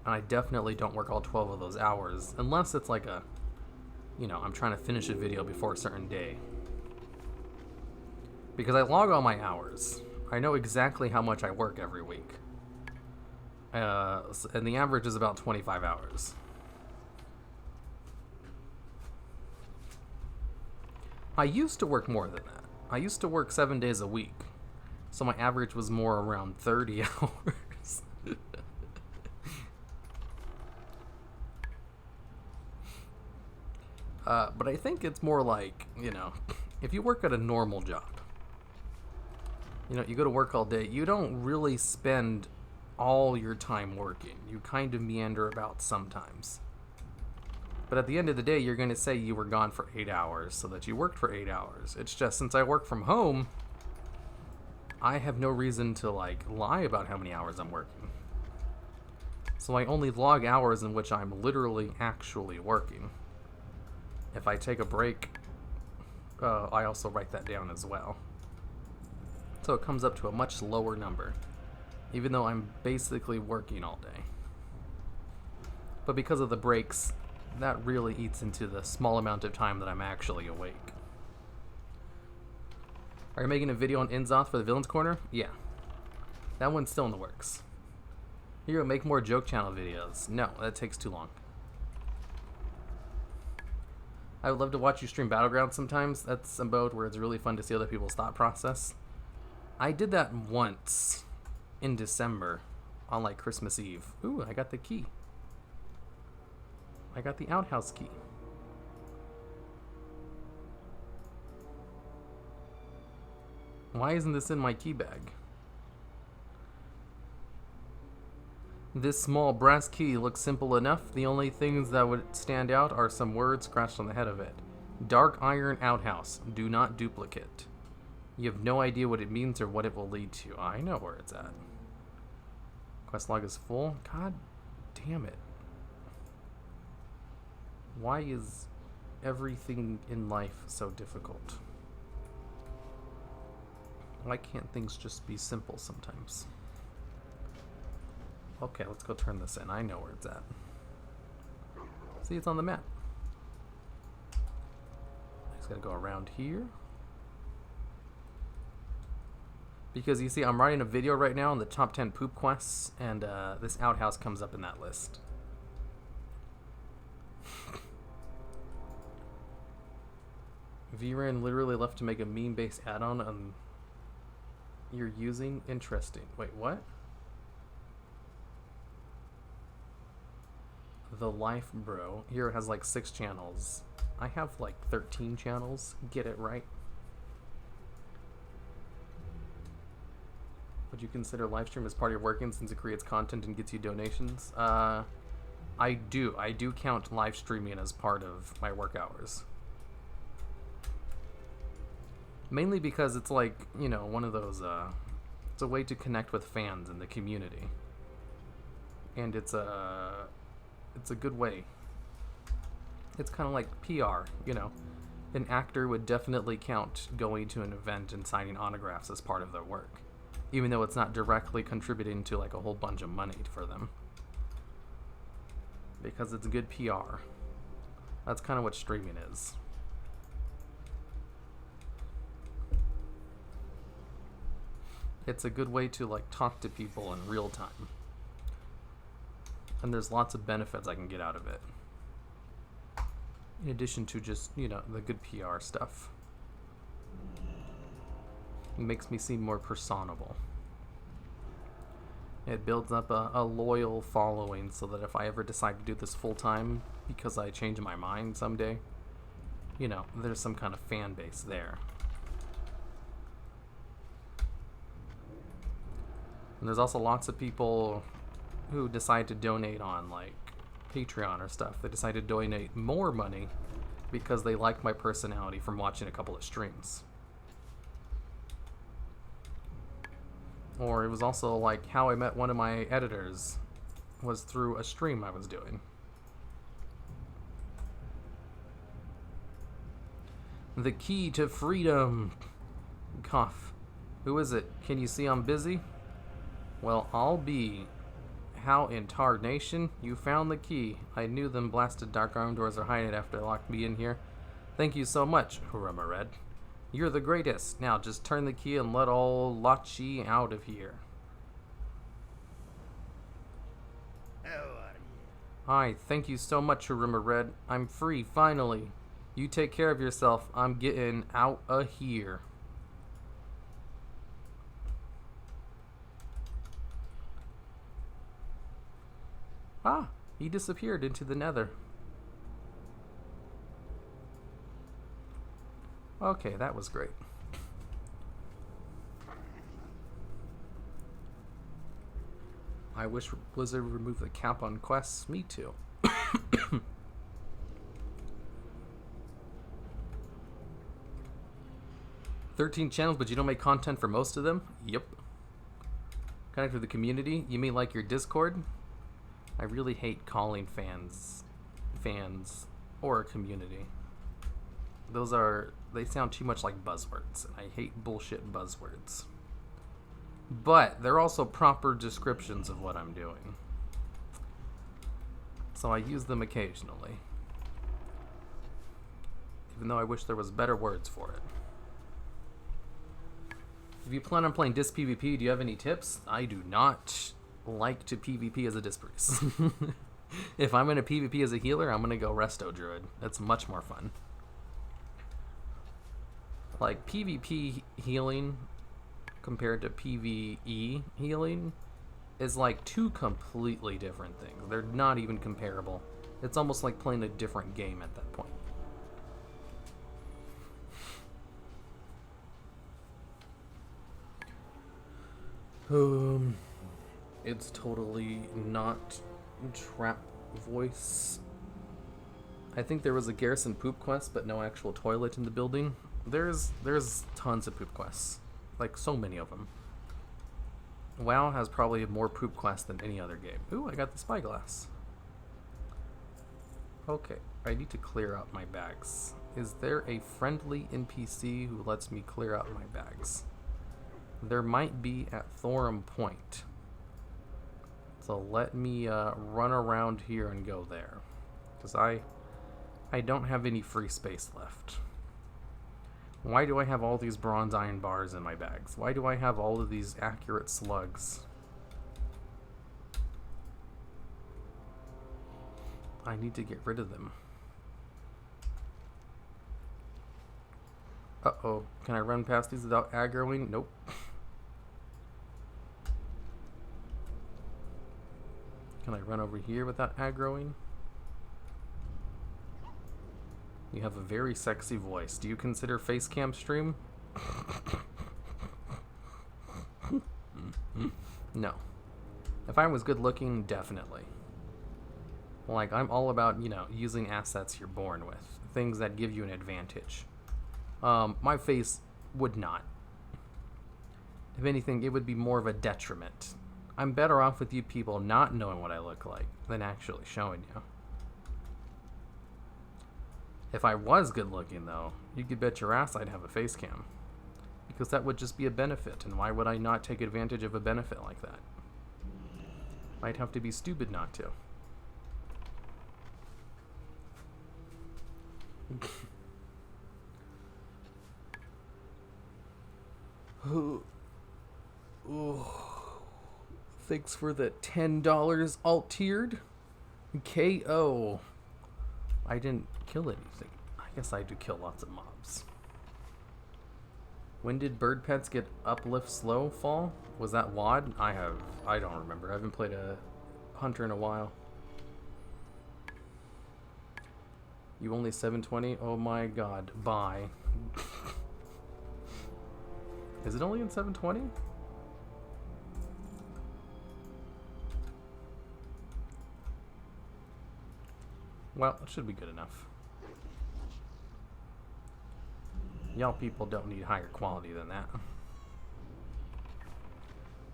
And I definitely don't work all 12 of those hours, unless it's like a, you know, I'm trying to finish a video before a certain day. Because I log all my hours. I know exactly how much I work every week. And the average is about 25 hours. I used to work more than that. I used to work 7 days a week. So my average was more around 30 hours. But I think it's more like, you know, if you work at a normal job, you know, you go to work all day, you don't really spend all your time working. You kind of meander about sometimes. But at the end of the day, you're going to say you were gone for 8 hours so that you worked for 8 hours. It's just, since I work from home, I have no reason to, like, lie about how many hours I'm working. So I only log hours in which I'm literally actually working. If I take a break, I also write that down as well. So it comes up to a much lower number, even though I'm basically working all day. But because of the breaks, that really eats into the small amount of time that I'm actually awake. Are you making a video on Inzoth for the Villains Corner? Yeah. That one's still in the works. Here, make more joke channel videos. No, that takes too long. I would love to watch you stream Battlegrounds sometimes. That's a mode where it's really fun to see other people's thought process. I did that once in December on like Christmas Eve. Ooh, I got the key. I got the outhouse key. Why isn't this in my key bag? This small brass key looks simple enough. The only things that would stand out are some words scratched on the head of it. Dark iron outhouse. Do not duplicate. You have no idea what it means or what it will lead to. I know where it's at. Quest log is full. God damn it. Why is everything in life so difficult? Why can't things just be simple sometimes? Okay, let's go turn this in. I know where it's at. See, it's on the map. I just gotta go around here. Because you see, I'm writing a video right now on the top 10 poop quests, and this outhouse comes up in that list. VRAN literally left to make a meme-based add-on on you're using. Interesting. Wait, what? The Life Bro. Here it has like 6 channels. I have like 13 channels. Get it right. Would you consider livestream as part of your working since it creates content and gets you donations? I do. I do count live streaming as part of my work hours. Mainly because it's like, you know, one of those, it's a way to connect with fans in the community. And it's a good way. It's kind of like PR, you know. An actor would definitely count going to an event and signing autographs as part of their work, even though it's not directly contributing to like a whole bunch of money for them. Because it's good PR. That's kind of what streaming is. It's a good way to like talk to people in real time. And there's lots of benefits I can get out of it. In addition to just, you know, the good PR stuff. It makes me seem more personable. It builds up a loyal following so that if I ever decide to do this full time because I change my mind someday, you know, there's some kind of fan base there. And there's also lots of people who decide to donate on like Patreon or stuff. They decide to donate more money because they like my personality from watching a couple of streams. Or it was also like how I met one of my editors was through a stream I was doing. The key to freedom. Cough. Who is it? Can you see I'm busy? Well, I'll be. How in tarnation? You found the key. I knew them blasted dark arm doors are hiding after they locked me in here. Thank you so much, Huramared. You're the greatest. Now just turn the key and let all Lachi out of here. How are you? Hi, thank you so much, Huramared. I'm free, finally. You take care of yourself. I'm getting out of here. Ah, he disappeared into the nether. Okay, that was great. I wish Blizzard would remove the cap on quests. Me too. 13 channels, but you don't make content for most of them? Yep. Connect with the community? You mean like your Discord? I really hate calling fans or a community. They sound too much like buzzwords, and I hate bullshit buzzwords. But they're also proper descriptions of what I'm doing. So I use them occasionally. Even though I wish there was better words for it. If you plan on playing Disc PvP, do you have any tips? I do not like to PvP as a Disc priest. If I'm in a PvP as a healer, I'm going to go Resto Druid. That's much more fun. Like, PvP healing compared to PvE healing is like two completely different things. They're not even comparable. It's almost like playing a different game at that point. It's totally not trap voice. I think there was a garrison poop quest, but no actual toilet in the building. There's tons of poop quests. Like, so many of them. WoW has probably more poop quests than any other game. Ooh, I got the spyglass. Okay, I need to clear out my bags. Is there a friendly NPC who lets me clear out my bags? There might be at Thorum Point. So let me run around here and go there. Because I don't have any free space left. Why do I have all these bronze iron bars in my bags? Why do I have all of these accurate slugs? I need to get rid of them. Uh-oh. Can I run past these without aggroing? Nope. Can I run over here without aggroing? You have a very sexy voice. Do you consider Facecam stream? No. If I was good looking, definitely. Like, I'm all about, using assets you're born with. Things that give you an advantage. My face would not. If anything, it would be more of a detriment. I'm better off with you people not knowing what I look like than actually showing you. If I was good looking, though, you could bet your ass I'd have a face cam. Because that would just be a benefit, and why would I not take advantage of a benefit like that? I'd have to be stupid not to. Thanks for the $10 alt-tiered. KO. I didn't kill anything. I guess I do kill lots of mobs. When did bird pets get uplift slow fall? Was that WOD? I don't remember. I haven't played a hunter in a while. You only 720? Oh my god. Bye. Is it only in 720? Well, it should be good enough. Y'all people don't need higher quality than that.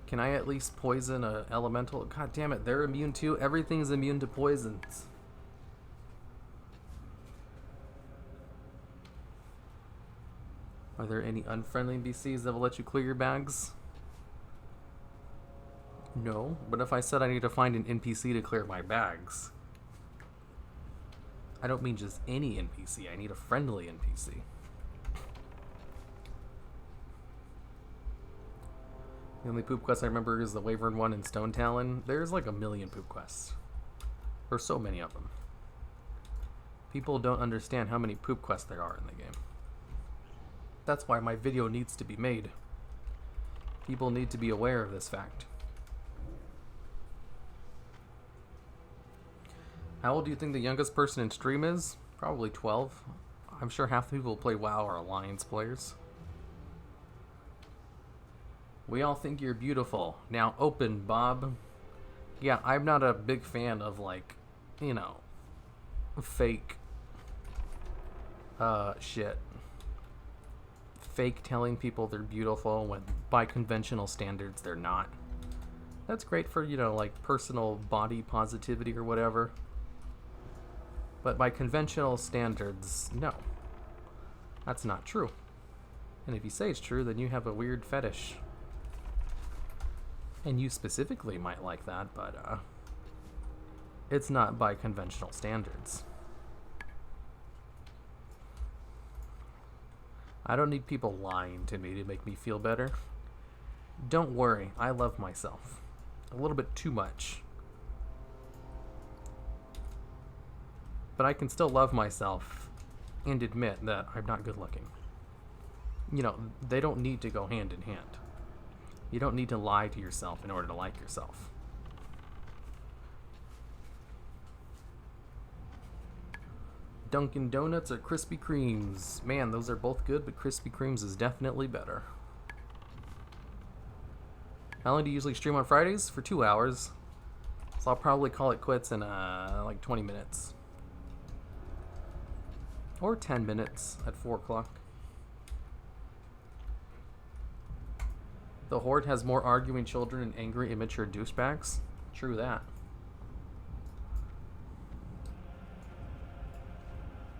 Can I at least poison a elemental? God damn it, they're immune too. Everything's immune to poisons. Are there any unfriendly NPCs that will let you clear your bags? No, but if I said I need to find an NPC to clear my bags, I don't mean just any NPC, I need a friendly NPC. The only poop quest I remember is the Wyvern one in Stone Talon. There's like a million poop quests. There's so many of them. People don't understand how many poop quests there are in the game. That's why my video needs to be made. People need to be aware of this fact. How old do you think the youngest person in stream is? Probably 12. I'm sure half the people who play WoW are Alliance players. We all think you're beautiful. Now open, Bob. Yeah, I'm not a big fan of, like, fake shit. Fake telling people they're beautiful when by conventional standards they're not. That's great for, you know, like personal body positivity or whatever. But by conventional standards, no. That's not true. And if you say it's true, then you have a weird fetish. And you specifically might like that, but it's not by conventional standards. I don't need people lying to me to make me feel better. Don't worry, I love myself. A little bit too much. But I can still love myself and admit that I'm not good looking. You know, they don't need to go hand in hand. You don't need to lie to yourself in order to like yourself. Dunkin' Donuts or Krispy Kremes? Man, those are both good, but Krispy Kremes is definitely better. How long do you usually stream on Fridays? For 2 hours. So I'll probably call it quits in like 20 minutes. Or 10 minutes at 4 o'clock. The Horde has more arguing children and angry, immature douchebags. True that.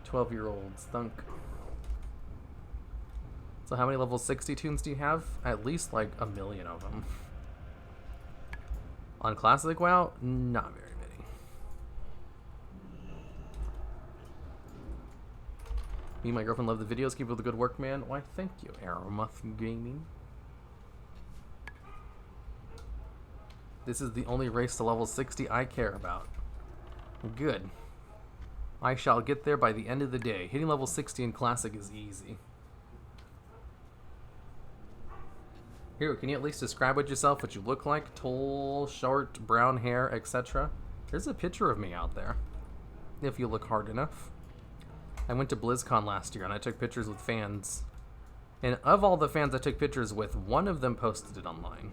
12-year-olds, thunk. So how many level 60 tunes do you have? At least like 1 million of them. On Classic WoW, not very many. Me and my girlfriend love the videos. Keep up the good work, man. Why, thank you, Aeromuth Gaming. This is the only race to level 60 I care about. Good. I shall get there by the end of the day. Hitting level 60 in Classic is easy. Here, can you at least describe yourself, what you look like? Tall, short, brown hair, etc. There's a picture of me out there, if you look hard enough. I went to BlizzCon last year and I took pictures with fans. And of all the fans I took pictures with, one of them posted it online.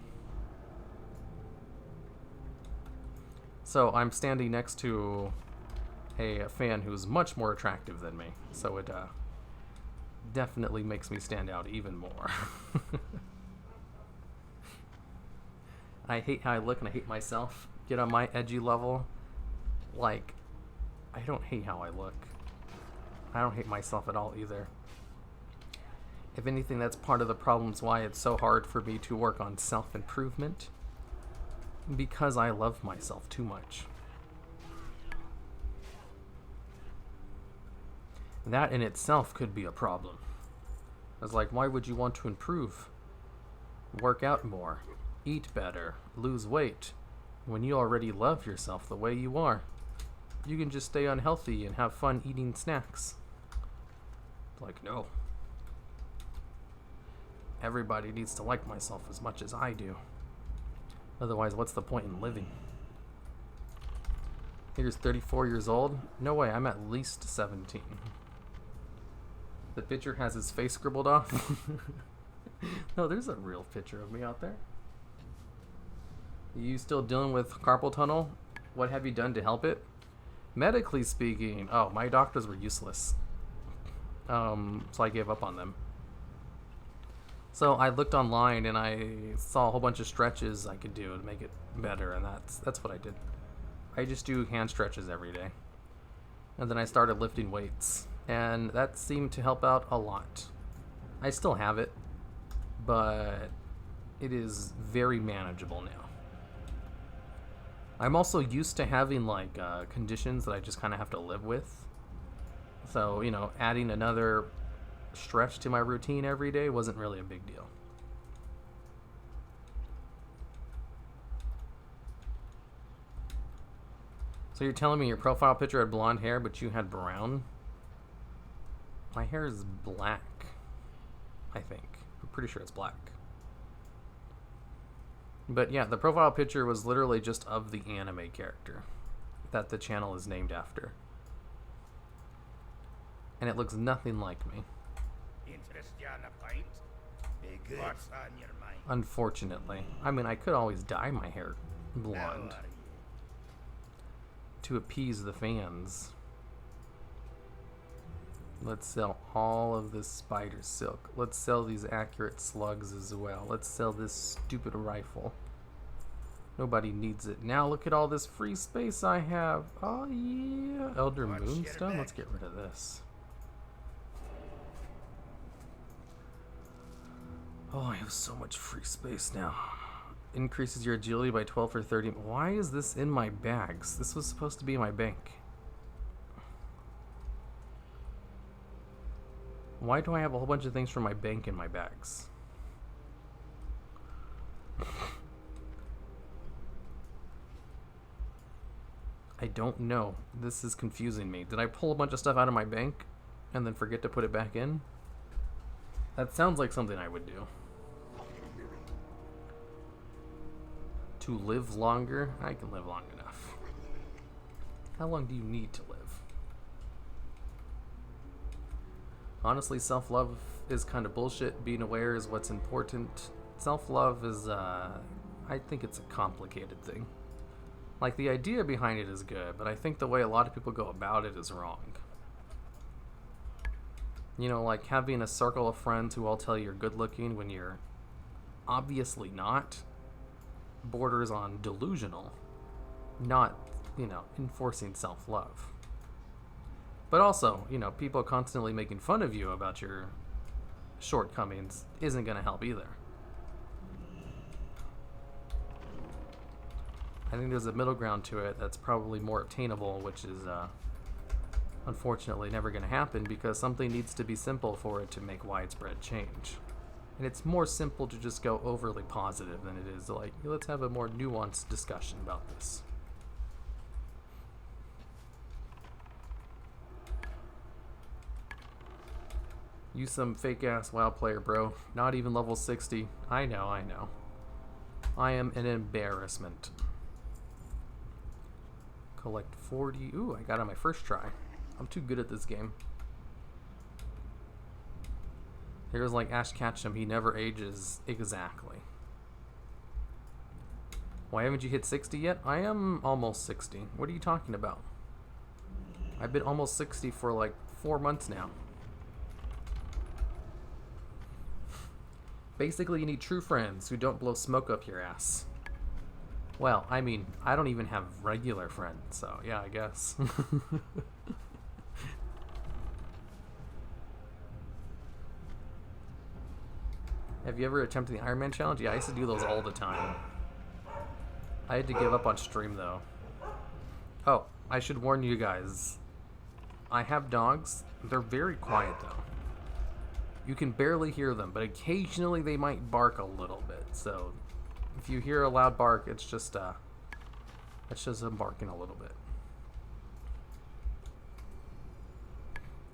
So I'm standing next to a fan who's much more attractive than me. So it definitely makes me stand out even more. I hate how I look and I hate myself. Get on my edgy level. Like, I don't hate how I look. I don't hate myself at all either. If anything, that's part of the problems why it's so hard for me to work on self-improvement. Because I love myself too much. That in itself could be a problem. It's like, why would you want to improve? Work out more. Eat better. Lose weight. When you already love yourself the way you are. You can just stay unhealthy and have fun eating snacks. Like, no. Everybody needs to like myself as much as I do. Otherwise, what's the point in living? Here's 34 years old. No way, I'm at least 17. The picture has his face scribbled off. No, there's a real picture of me out there. You still dealing with carpal tunnel? What have you done to help it? Medically speaking, oh, my doctors were useless. So I gave up on them. So I looked online and I saw a whole bunch of stretches I could do to make it better, and that's what I did. I just do hand stretches every day. And then I started lifting weights, and that seemed to help out a lot. I still have it, but it is very manageable now. I'm also used to having like conditions that I just kind of have to live with. So, you know, adding another stretch to my routine every day wasn't really a big deal. So you're telling me your profile picture had blonde hair, but you had brown? My hair is black, I think. I'm pretty sure it's black. But yeah, the profile picture was literally just of the anime character that the channel is named after. And it looks nothing like me. Interest you on a pint? Be good. What's on your mind? Unfortunately. I mean, I could always dye my hair blonde How are you? to appease the fans. Let's sell all of this spider silk. Let's sell these accurate slugs as well. Let's sell this stupid rifle. Nobody needs it. Now look at all this free space I have. Oh yeah. Elder Watch Moonstone? your Let's back. get rid of this. Oh, I have so much free space now. Increases your agility by 12 or 30. Why is this in my bags? This was supposed to be in my bank. Why do I have a whole bunch of things from my bank in my bags? I don't know. This is confusing me. Did I pull a bunch of stuff out of my bank and then forget to put it back in? That sounds like something I would do. To live longer? I can live long enough. How long do you need to live? Honestly, self-love is kind of bullshit. Being aware is what's important. Self-love is, I think it's a complicated thing. Like, the idea behind it is good, but I think the way a lot of people go about it is wrong. You know, like having a circle of friends who all tell you you're good looking when you're obviously not, borders on delusional, not, you know, enforcing self-love. But also, you know, people constantly making fun of you about your shortcomings isn't going to help either. I think there's a middle ground to it that's probably more obtainable, which is unfortunately never going to happen because something needs to be simple for it to make widespread change. And it's more simple to just go overly positive than it is like, let's have a more nuanced discussion about this. You some fake ass WoW player, bro. Not even level 60. I know, I know. I am an embarrassment. Collect 40. Ooh, I got it on my first try. I'm too good at this game. Here's like Ash Ketchum. He never ages exactly. Why haven't you hit 60 yet? I am almost 60. What are you talking about? I've been almost 60 for like 4 months now. Basically, you need true friends who don't blow smoke up your ass. Well, I mean, I don't even have regular friends, so yeah, I guess. Have you ever attempted the Iron Man challenge? Yeah, I used to do those all the time. I had to give up on stream, though. Oh, I should warn you guys. I have dogs. They're very quiet, though. You can barely hear them, but occasionally they might bark a little bit. So if you hear a loud bark, it's just them barking a little bit.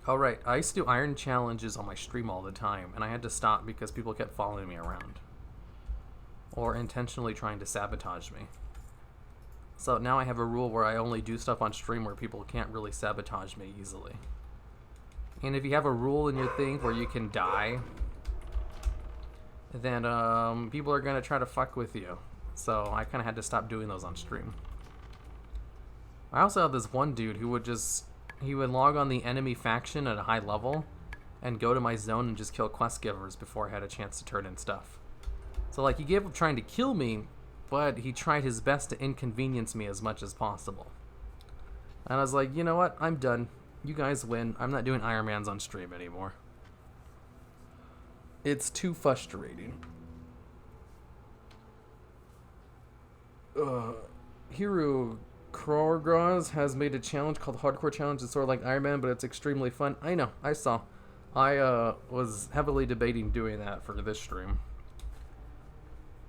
Alright, I used to do iron challenges on my stream all the time, and I had to stop because people kept following me around. Or intentionally trying to sabotage me. So now I have a rule where I only do stuff on stream where people can't really sabotage me easily. And if you have a rule in your thing where you can die, then people are going to try to fuck with you. So I kind of had to stop doing those on stream. I also have this one dude who would he would log on the enemy faction at a high level and go to my zone and just kill quest givers before I had a chance to turn in stuff. So like he gave up trying to kill me, but he tried his best to inconvenience me as much as possible. And I was like, you know what? I'm done. You guys win. I'm not doing Iron Mans on stream anymore. It's too frustrating. Hero Krorgraz has made a challenge called Hardcore Challenge. It's sort of like Iron Man, but it's extremely fun. I know. I saw. I was heavily debating doing that for this stream.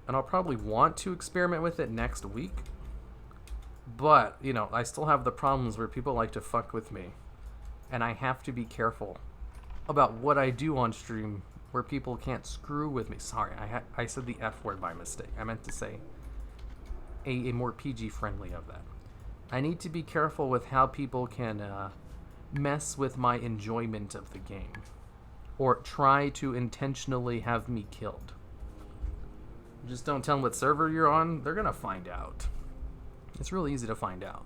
And I'll probably want to experiment with it next week. But, you know, I still have the problems where people like to fuck with me. And I have to be careful about what I do on stream where people can't screw with me. Sorry, I said the F word by mistake. I meant to say a more PG friendly of that. I need to be careful with how people can mess with my enjoyment of the game. Or try to intentionally have me killed. Just don't tell them what server you're on. They're going to find out. It's really easy to find out.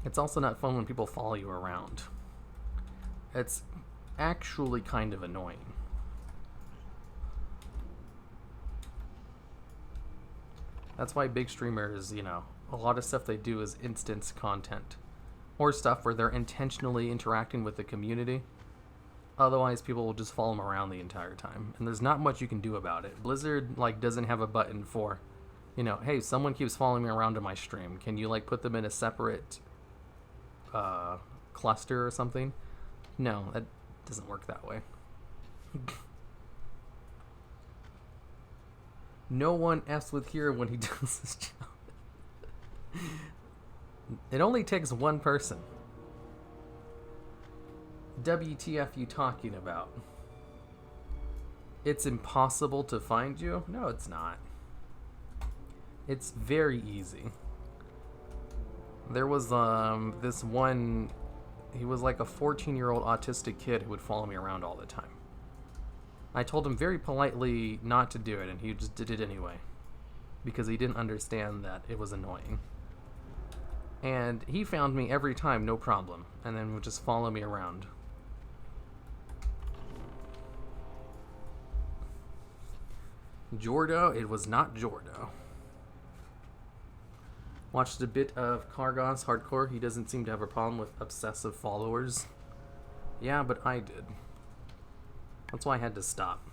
It's also not fun when people follow you around. It's actually kind of annoying. That's why big streamers, a lot of stuff they do is instance content. Or stuff where they're intentionally interacting with the community. Otherwise, people will just follow them around the entire time. And there's not much you can do about it. Blizzard, doesn't have a button for, hey, someone keeps following me around in my stream. Can you, put them in a separate cluster or something? No, that doesn't work that way. No one F's with Hero when he does his job. It only takes one person. WTF you talking about? It's impossible to find you? No, it's not. It's very easy. There was this one, he was like a 14-year-old autistic kid who would follow me around all the time. I told him very politely not to do it, and he just did it anyway. Because he didn't understand that it was annoying. And he found me every time, no problem, and then would just follow me around. Jordo? It was not Jordo. Watched a bit of Kargos Hardcore. He doesn't seem to have a problem with obsessive followers. Yeah, but I did. That's why I had to stop.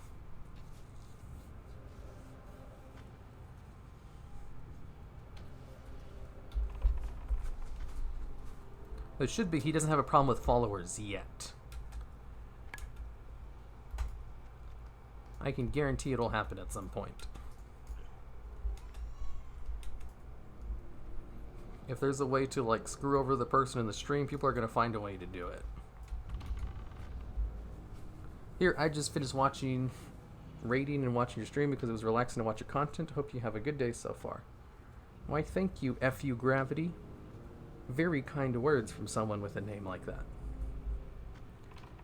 It should be he doesn't have a problem with followers yet. I can guarantee it'll happen at some point. If there's a way to screw over the person in the stream, people are going to find a way to do it. Here, I just finished rating and watching your stream because it was relaxing to watch your content. Hope you have a good day so far. Why, thank you, F.U. Gravity. Very kind words from someone with a name like that.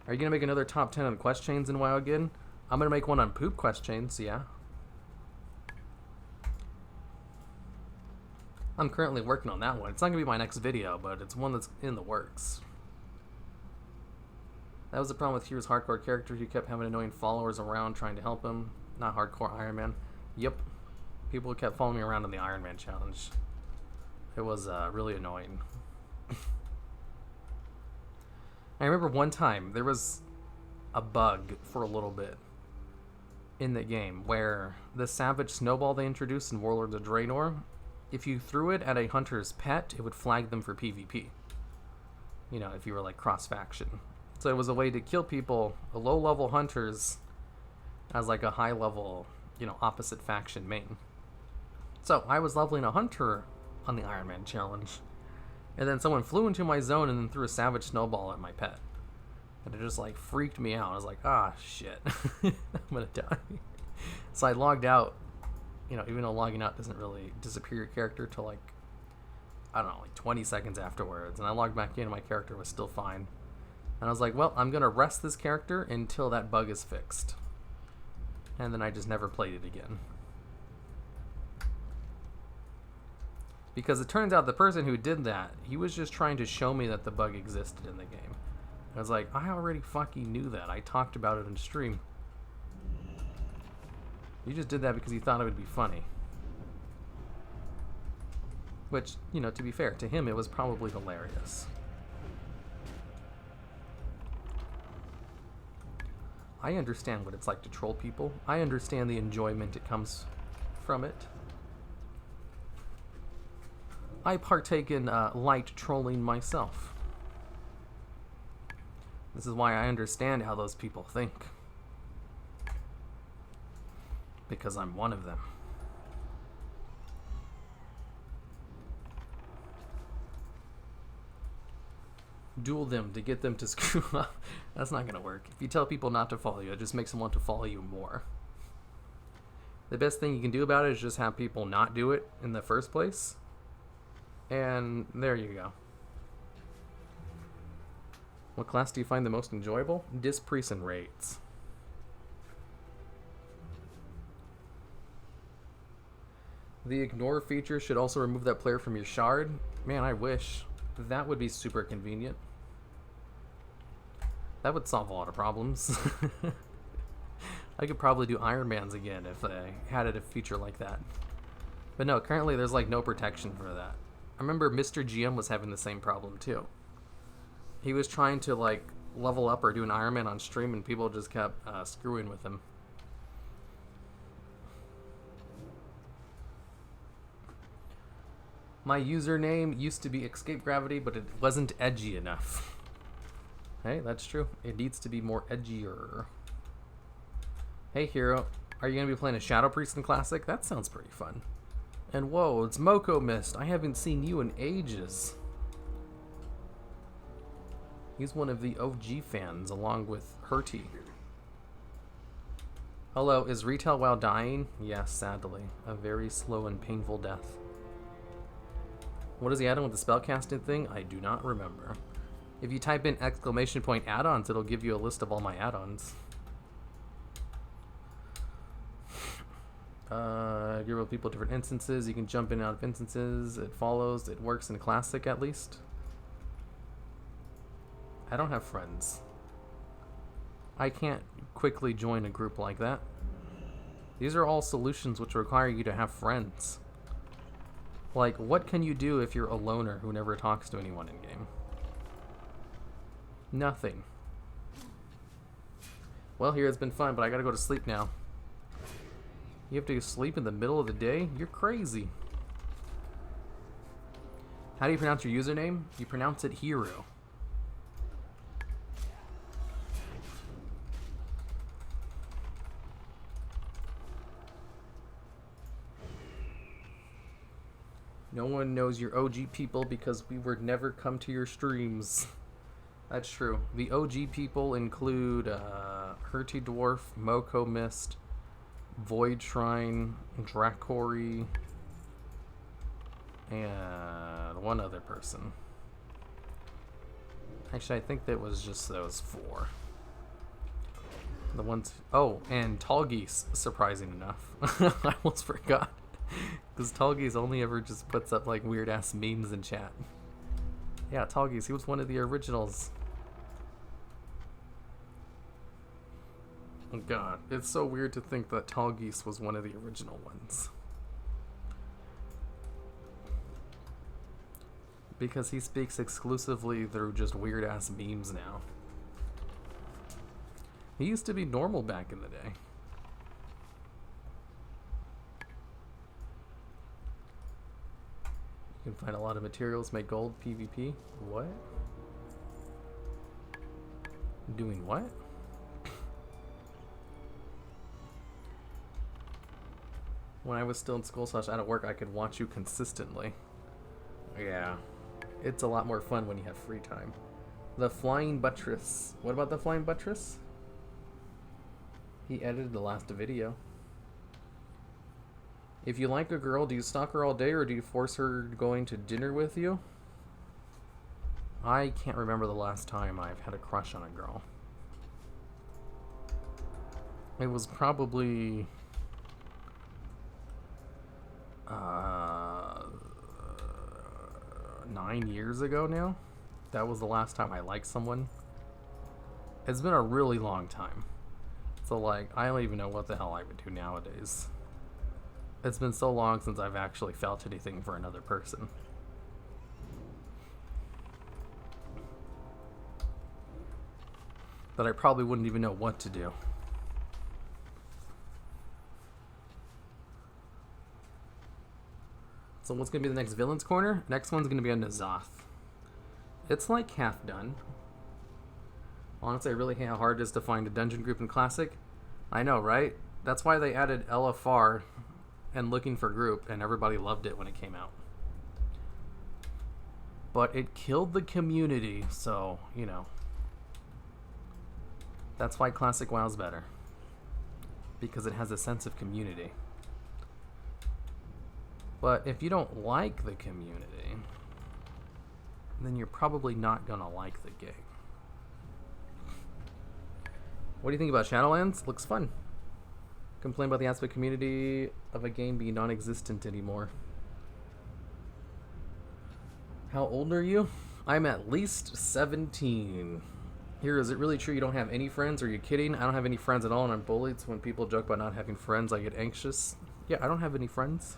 Are you going to make another top 10 on quest chains in WoW again? I'm going to make one on poop quest chains, yeah. I'm currently working on that one. It's not going to be my next video, but it's one that's in the works. That was the problem with Hero's hardcore character. He kept having annoying followers around trying to help him. Not hardcore Iron Man. Yep. People kept following me around in the Iron Man challenge. It was really annoying. I remember one time there was a bug for a little bit in the game where the Savage Snowball they introduced in Warlords of Draenor, if you threw it at a hunter's pet, it would flag them for PvP. If you were cross-faction. So it was a way to kill people, low-level hunters, as a high-level, opposite faction main. So I was leveling a hunter on the Iron Man challenge, and then someone flew into my zone and then threw a Savage Snowball at my pet. And it just freaked me out. I was like, ah, shit. I'm gonna die. So I logged out, even though logging out doesn't really disappear your character till I don't know, 20 seconds afterwards. And I logged back in and my character was still fine. And I was like, well, I'm gonna rest this character until that bug is fixed. And then I just never played it again. Because it turns out the person who did that, he was just trying to show me that the bug existed in the game. I was like, I already fucking knew that. I talked about it in stream. You just did that because you thought it would be funny. Which, to be fair, to him it was probably hilarious. I understand what it's like to troll people. I understand the enjoyment it comes from it. I partake in light trolling myself. This is why I understand how those people think. Because I'm one of them. Duel them to get them to screw up. That's not gonna work. If you tell people not to follow you, it just makes them want to follow you more. The best thing you can do about it is just have people not do it in the first place. And there you go. What class do you find the most enjoyable? Dispriests and raids. The ignore feature should also remove that player from your shard. Man, I wish. That would be super convenient. That would solve a lot of problems. I could probably do Iron Mans again if I had a feature like that. But no, currently there's like no protection for that. I remember Mr. GM was having the same problem too. He was trying to like level up or do an Iron Man on stream, and people just kept screwing with him. My username used to be Escape Gravity, but it wasn't edgy enough. Hey, that's true. It needs to be more edgier. Hey, Hero. Are you going to be playing a Shadow Priest in Classic? That sounds pretty fun. And whoa, it's Moko Mist. I haven't seen you in ages. He's one of the OG fans, along with Herty. Hello, is retail WoW dying? Yes, sadly. A very slow and painful death. What is the add-on with the spellcasting thing? I do not remember. If you type in ! add-ons, it'll give you a list of all my add-ons. You're with people different instances. You can jump in and out of instances. It follows. It works in Classic at least. I don't have friends. I can't quickly join a group like that. These are all solutions which require you to have friends. Like, what can you do if you're a loner who never talks to anyone in game? Nothing. Well, here it's been fun, but I gotta go to sleep now. You have to sleep in the middle of the day? You're crazy. How do you pronounce your username? You pronounce it Hero. No one knows your OG people because we would never come to your streams. That's true. The OG people include Herty Dwarf, Moko Mist, Void Shrine, Dracori, and one other person. Actually, I think that was just those four. The ones... Oh, and Tall Geese, surprising enough. I almost forgot. Because Tall Geese only ever just puts up, like, weird-ass memes in chat. Yeah, Tall Geese, he was one of the originals. Oh god, it's so weird to think that Tall Geese was one of the original ones. Because he speaks exclusively through just weird-ass memes now. He used to be normal back in the day. You can find a lot of materials, make gold, PvP. What? Doing what? When I was still in school / out of work, I could watch you consistently. Yeah. It's a lot more fun when you have free time. The Flying Buttress. What about the Flying Buttress? He edited the last video. If you like a girl, do you stalk her all day or do you force her going to dinner with you? I can't remember the last time I've had a crush on a girl. It was probably... 9 years ago now. That was the last time I liked someone. It's been a really long time. So like, I don't even know what the hell I would do nowadays. It's been so long since I've actually felt anything for another person. That I probably wouldn't even know what to do. So what's going to be the next Villain's Corner? Next one's going to be on Nazoth. It's like half done. Honestly, I really hate how hard it is to find a dungeon group in Classic. I know, right? That's why they added LFR and Looking for Group, and everybody loved it when it came out. But it killed the community, so, you know. That's why Classic WoW's better. Because it has a sense of community. But if you don't like the community, then you're probably not gonna like the game. What do you think about Shadowlands? Looks fun. Complain about the aspect community of a game being non-existent anymore. How old are you? I'm at least 17. Here, is it really true you don't have any friends? Are you kidding? I don't have any friends at all, and I'm bullied, so when people joke about not having friends, I get anxious. Yeah, I don't have any friends.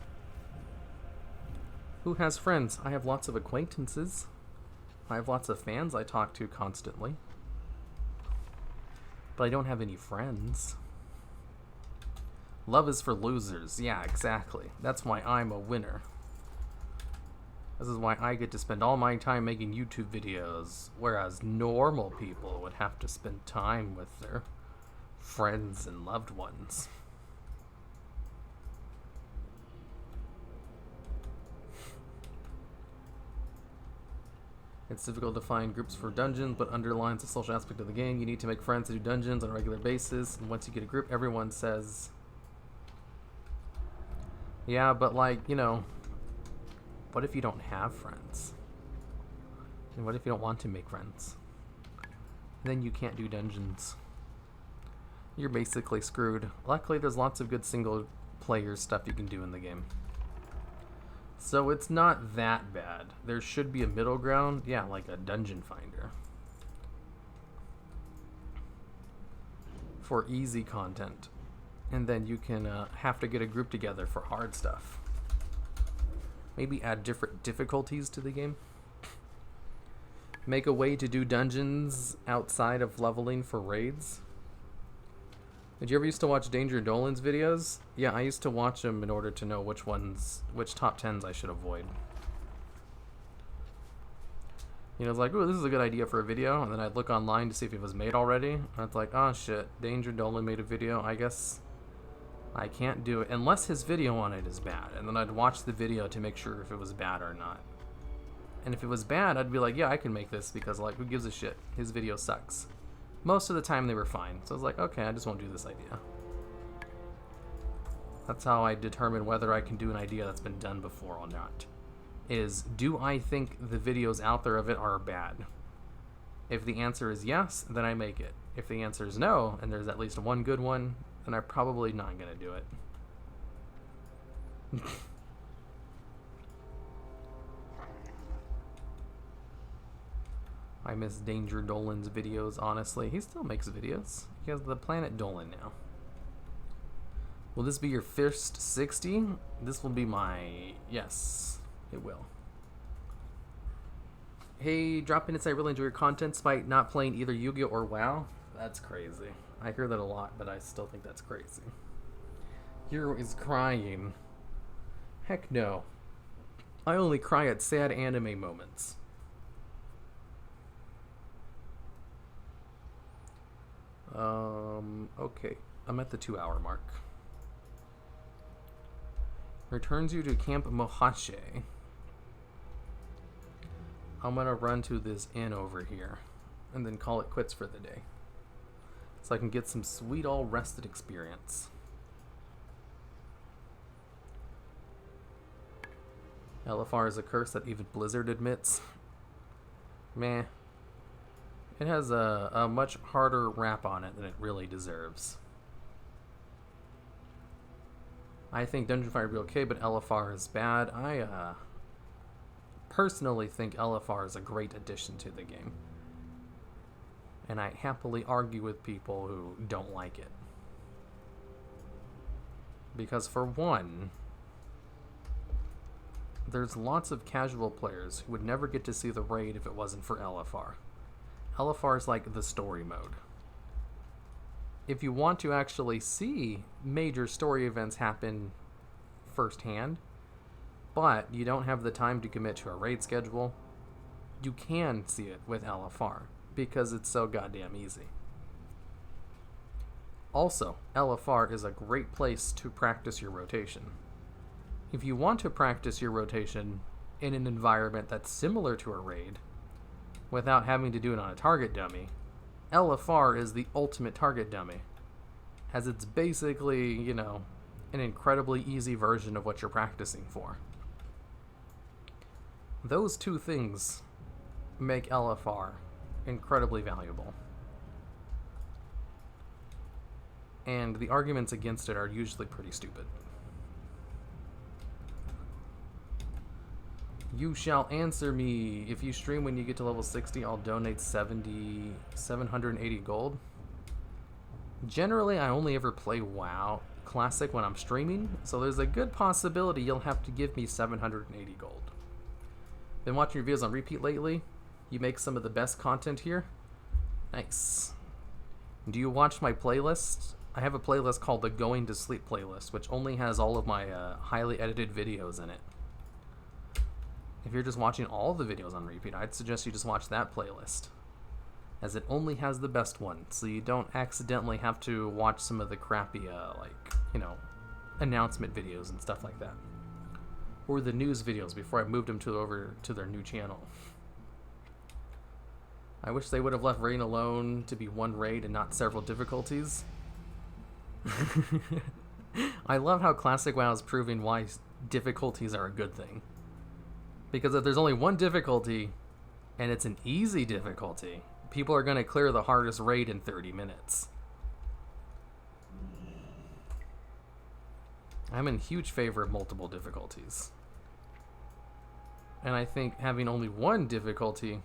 Who has friends? I have lots of acquaintances. I have lots of fans I talk to constantly. But I don't have any friends. Love is for losers. Yeah, exactly. That's why I'm a winner. This is why I get to spend all my time making YouTube videos, whereas normal people would have to spend time with their friends and loved ones. It's difficult to find groups for dungeons, but underlines the social aspect of the game. You need to make friends to do dungeons on a regular basis, and once you get a group, everyone says, yeah, but like, you know, what if you don't have friends? And what if you don't want to make friends? Then you can't do dungeons. You're basically screwed. Luckily, there's lots of good single player stuff you can do in the game. So it's not that bad. There should be a middle ground. Yeah, like a dungeon finder. For easy content. And then you can have to get a group together for hard stuff. Maybe add different difficulties to the game. Make a way to do dungeons outside of leveling for raids. Did you ever used to watch Danger Dolan's videos? Yeah, I used to watch them in order to know which top 10s I should avoid. You know, it's like, ooh, this is a good idea for a video, and then I'd look online to see if it was made already, and it's like, oh shit, Danger Dolan made a video, I guess I can't do it unless his video on it is bad, and then I'd watch the video to make sure if it was bad or not. And if it was bad, I'd be like, yeah, I can make this, because like, who gives a shit? His video sucks. Most of the time they were fine, so I was like, okay, I just won't do this idea. That's how I determine whether I can do an idea that's been done before or not. Is, do I think the videos out there of it are bad? If the answer is yes, then I make it. If the answer is no, and there's at least one good one, then I'm probably not going to do it. I miss Danger Dolan's videos, honestly. He still makes videos. He has the Planet Dolan now. Will this be your first 60? This will be my... Yes, it will. Hey, drop in and say I really enjoy your content despite not playing either Yu-Gi-Oh! Or WoW. That's crazy. I hear that a lot, but I still think that's crazy. Hero is crying. Heck no. I only cry at sad anime moments. Okay. I'm at the 2-hour mark. Returns you to Camp Mohache. I'm gonna run to this inn over here and then call it quits for the day. So I can get some sweet all rested experience. LFR is a curse that even Blizzard admits. Meh. It has a much harder rap on it than it really deserves. I think Dungeon Fire would be okay, but LFR is bad. I personally think LFR is a great addition to the game. And I happily argue with people who don't like it. Because for one, there's lots of casual players who would never get to see the raid if it wasn't for LFR. LFR is like the story mode. If you want to actually see major story events happen firsthand, but you don't have the time to commit to a raid schedule, you can see it with LFR because it's so goddamn easy. Also, LFR is a great place to practice your rotation. If you want to practice your rotation in an environment that's similar to a raid, without having to do it on a target dummy, LFR is the ultimate target dummy, as it's basically, you know, an incredibly easy version of what you're practicing for. Those two things make LFR incredibly valuable. And the arguments against it are usually pretty stupid. You shall answer me. If you stream when you get to level 60, I'll donate 780 gold. Generally, I only ever play WoW Classic when I'm streaming, so there's a good possibility you'll have to give me 780 gold. Been watching your videos on repeat lately. You make some of the best content here. Nice. Do you watch my playlist? I have a playlist called the Going to Sleep playlist, which only has all of my highly edited videos in it. If you're just watching all the videos on repeat, I'd suggest you just watch that playlist, as it only has the best one, so you don't accidentally have to watch some of the crappy, announcement videos and stuff like that. Or the news videos before I moved them over to their new channel. I wish they would have left raiding alone to be one raid and not several difficulties. I love how Classic WoW is proving why difficulties are a good thing. Because if there's only one difficulty, and it's an easy difficulty, people are going to clear the hardest raid in 30 minutes. I'm in huge favor of multiple difficulties. And I think having only one difficulty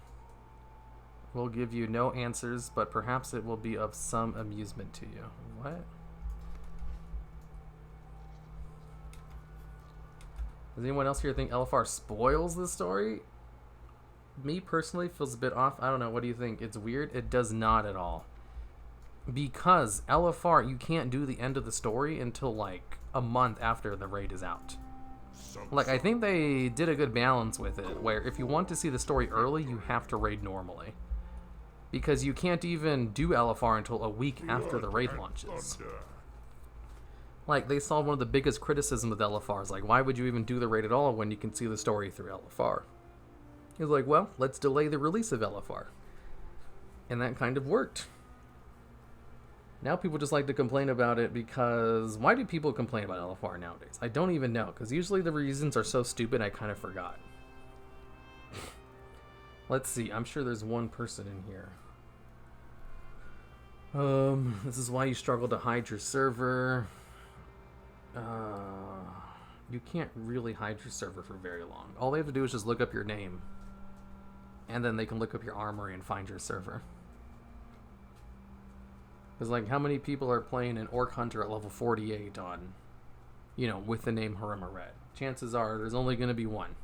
will give you no answers, but perhaps it will be of some amusement to you. What? Does anyone else here think LFR spoils the story? Me personally feels a bit off. I don't know. What do you think? It's weird? It does not at all. Because LFR, you can't do the end of the story until like a month after the raid is out. Like, I think they did a good balance with it, where if you want to see the story early, you have to raid normally. Because you can't even do LFR until a week after the raid launches. Like, they saw one of the biggest criticisms of LFR is like, why would you even do the raid at all when you can see the story through LFR? He was like, well, let's delay the release of LFR. And that kind of worked. Now people just like to complain about it because... Why do people complain about LFR nowadays? I don't even know, because usually the reasons are so stupid I kind of forgot. Let's see, I'm sure there's one person in here. This is why you struggle to hide your server. You can't really hide your server for very long. All they have to do is just look up your name. And then they can look up your armory and find your server. Because, like, how many people are playing an Orc Hunter at level 48 on, with the name Harima Red? Chances are there's only going to be one.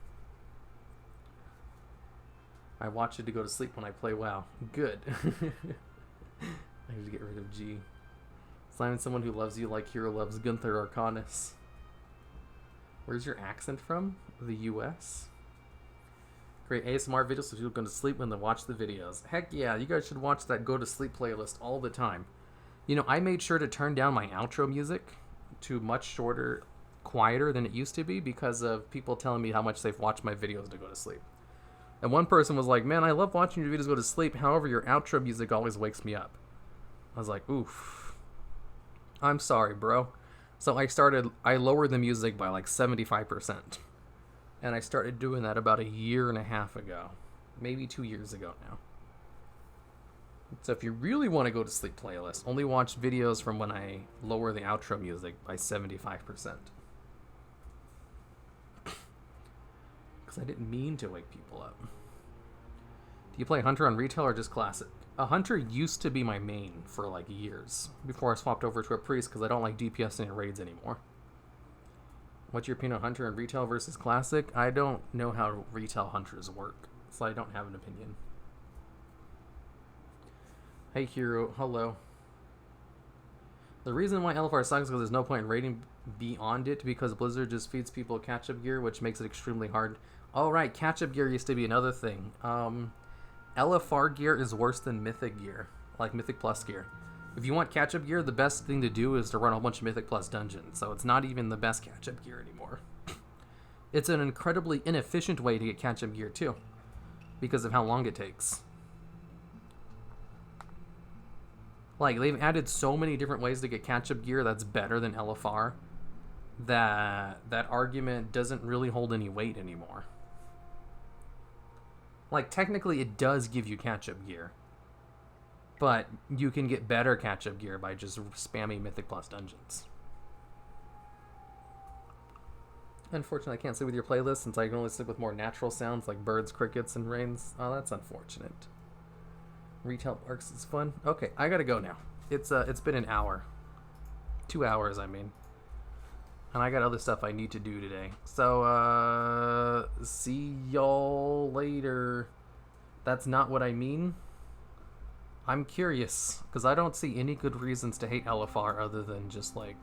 I watch it to go to sleep when I play WoW. Good. I need to get rid of G. Simon, someone who loves you like Hero loves Gunther Arcanis. Where's your accent from? The US? Create ASMR videos so people go to sleep when they watch the videos. Heck yeah, you guys should watch that go to sleep playlist all the time. I made sure to turn down my outro music to much shorter, quieter than it used to be because of people telling me how much they've watched my videos to go to sleep. And one person was like, man, I love watching your videos go to sleep. However, your outro music always wakes me up. I was like, oof. I'm sorry, bro. So I lowered the music by like 75%. And I started doing that about a year and a half ago. Maybe 2 years ago now. So if you really want to go to sleep playlist, only watch videos from when I lower the outro music by 75%. Because I didn't mean to wake people up. Do you play Hunter on retail or just classic? A Hunter used to be my main for like years. Before I swapped over to a priest because I don't like DPSing in raids anymore. What's your opinion on Hunter and retail versus classic? I don't know how retail hunters work, so I don't have an opinion. Hey Hero, hello. The reason why LFR sucks is because there's no point in raiding beyond it because Blizzard just feeds people catch-up gear, which makes it extremely hard. Oh right, catch-up gear used to be another thing. LFR gear is worse than Mythic gear, like Mythic Plus gear. If you want catch-up gear, the best thing to do is to run a whole bunch of Mythic Plus dungeons, so it's not even the best catch-up gear anymore. It's an incredibly inefficient way to get catch-up gear too, because of how long it takes. Like, they've added so many different ways to get catch-up gear that's better than LFR that argument doesn't really hold any weight anymore. Like, technically it does give you catch-up gear, but you can get better catch-up gear by just spamming Mythic Plus dungeons. Unfortunately, I can't sleep with your playlist since I can only sleep with more natural sounds like birds, crickets, and rains. Oh, that's unfortunate. Retail parks is fun. Okay, I gotta go now. It's been an hour. 2 hours, I mean. And I got other stuff I need to do today. So, see y'all later. That's not what I mean. I'm curious, because I don't see any good reasons to hate LFR other than just, like,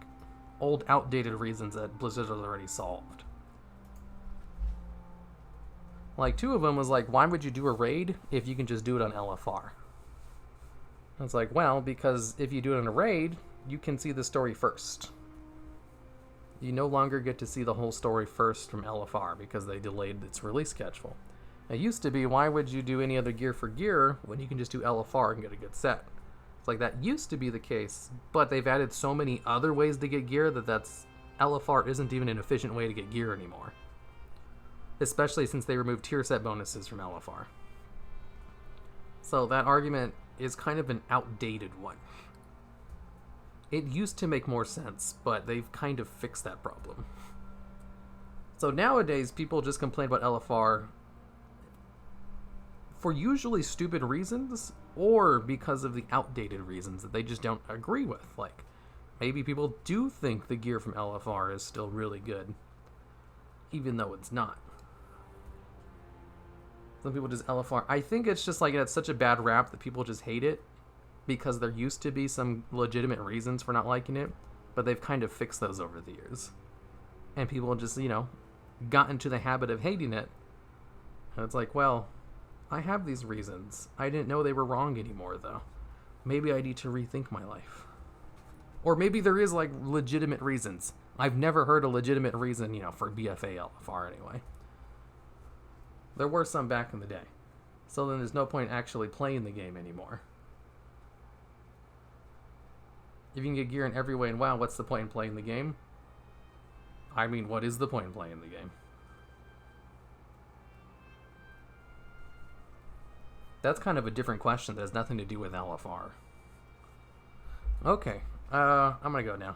old, outdated reasons that Blizzard has already solved. Like, two of them was like, why would you do a raid if you can just do it on LFR? I was like, well, because if you do it on a raid, you can see the story first. You no longer get to see the whole story first from LFR because they delayed its release schedule. It used to be, why would you do any other gear for gear when you can just do LFR and get a good set? It's like, that used to be the case, but they've added so many other ways to get gear that LFR isn't even an efficient way to get gear anymore. Especially since they removed tier set bonuses from LFR. So that argument is kind of an outdated one. It used to make more sense, but they've kind of fixed that problem. So nowadays, people just complain about LFR for usually stupid reasons, or because of the outdated reasons that they just don't agree with. Like, maybe people do think the gear from LFR is still really good, even though it's not. Some people just LFR. I think it's just like it's such a bad rap that people just hate it because there used to be some legitimate reasons for not liking it, but they've kind of fixed those over the years. And people just, got into the habit of hating it. And it's like, well, I have these reasons. I didn't know they were wrong anymore, though. Maybe I need to rethink my life. Or maybe there is, like, legitimate reasons. I've never heard a legitimate reason, for BFA LFR anyway. There were some back in the day. So then there's no point actually playing the game anymore. If you can get gear in every way in WoW, what's the point in playing the game? I mean, what is the point in playing the game? That's kind of a different question that has nothing to do with LFR. Okay, I'm gonna go now.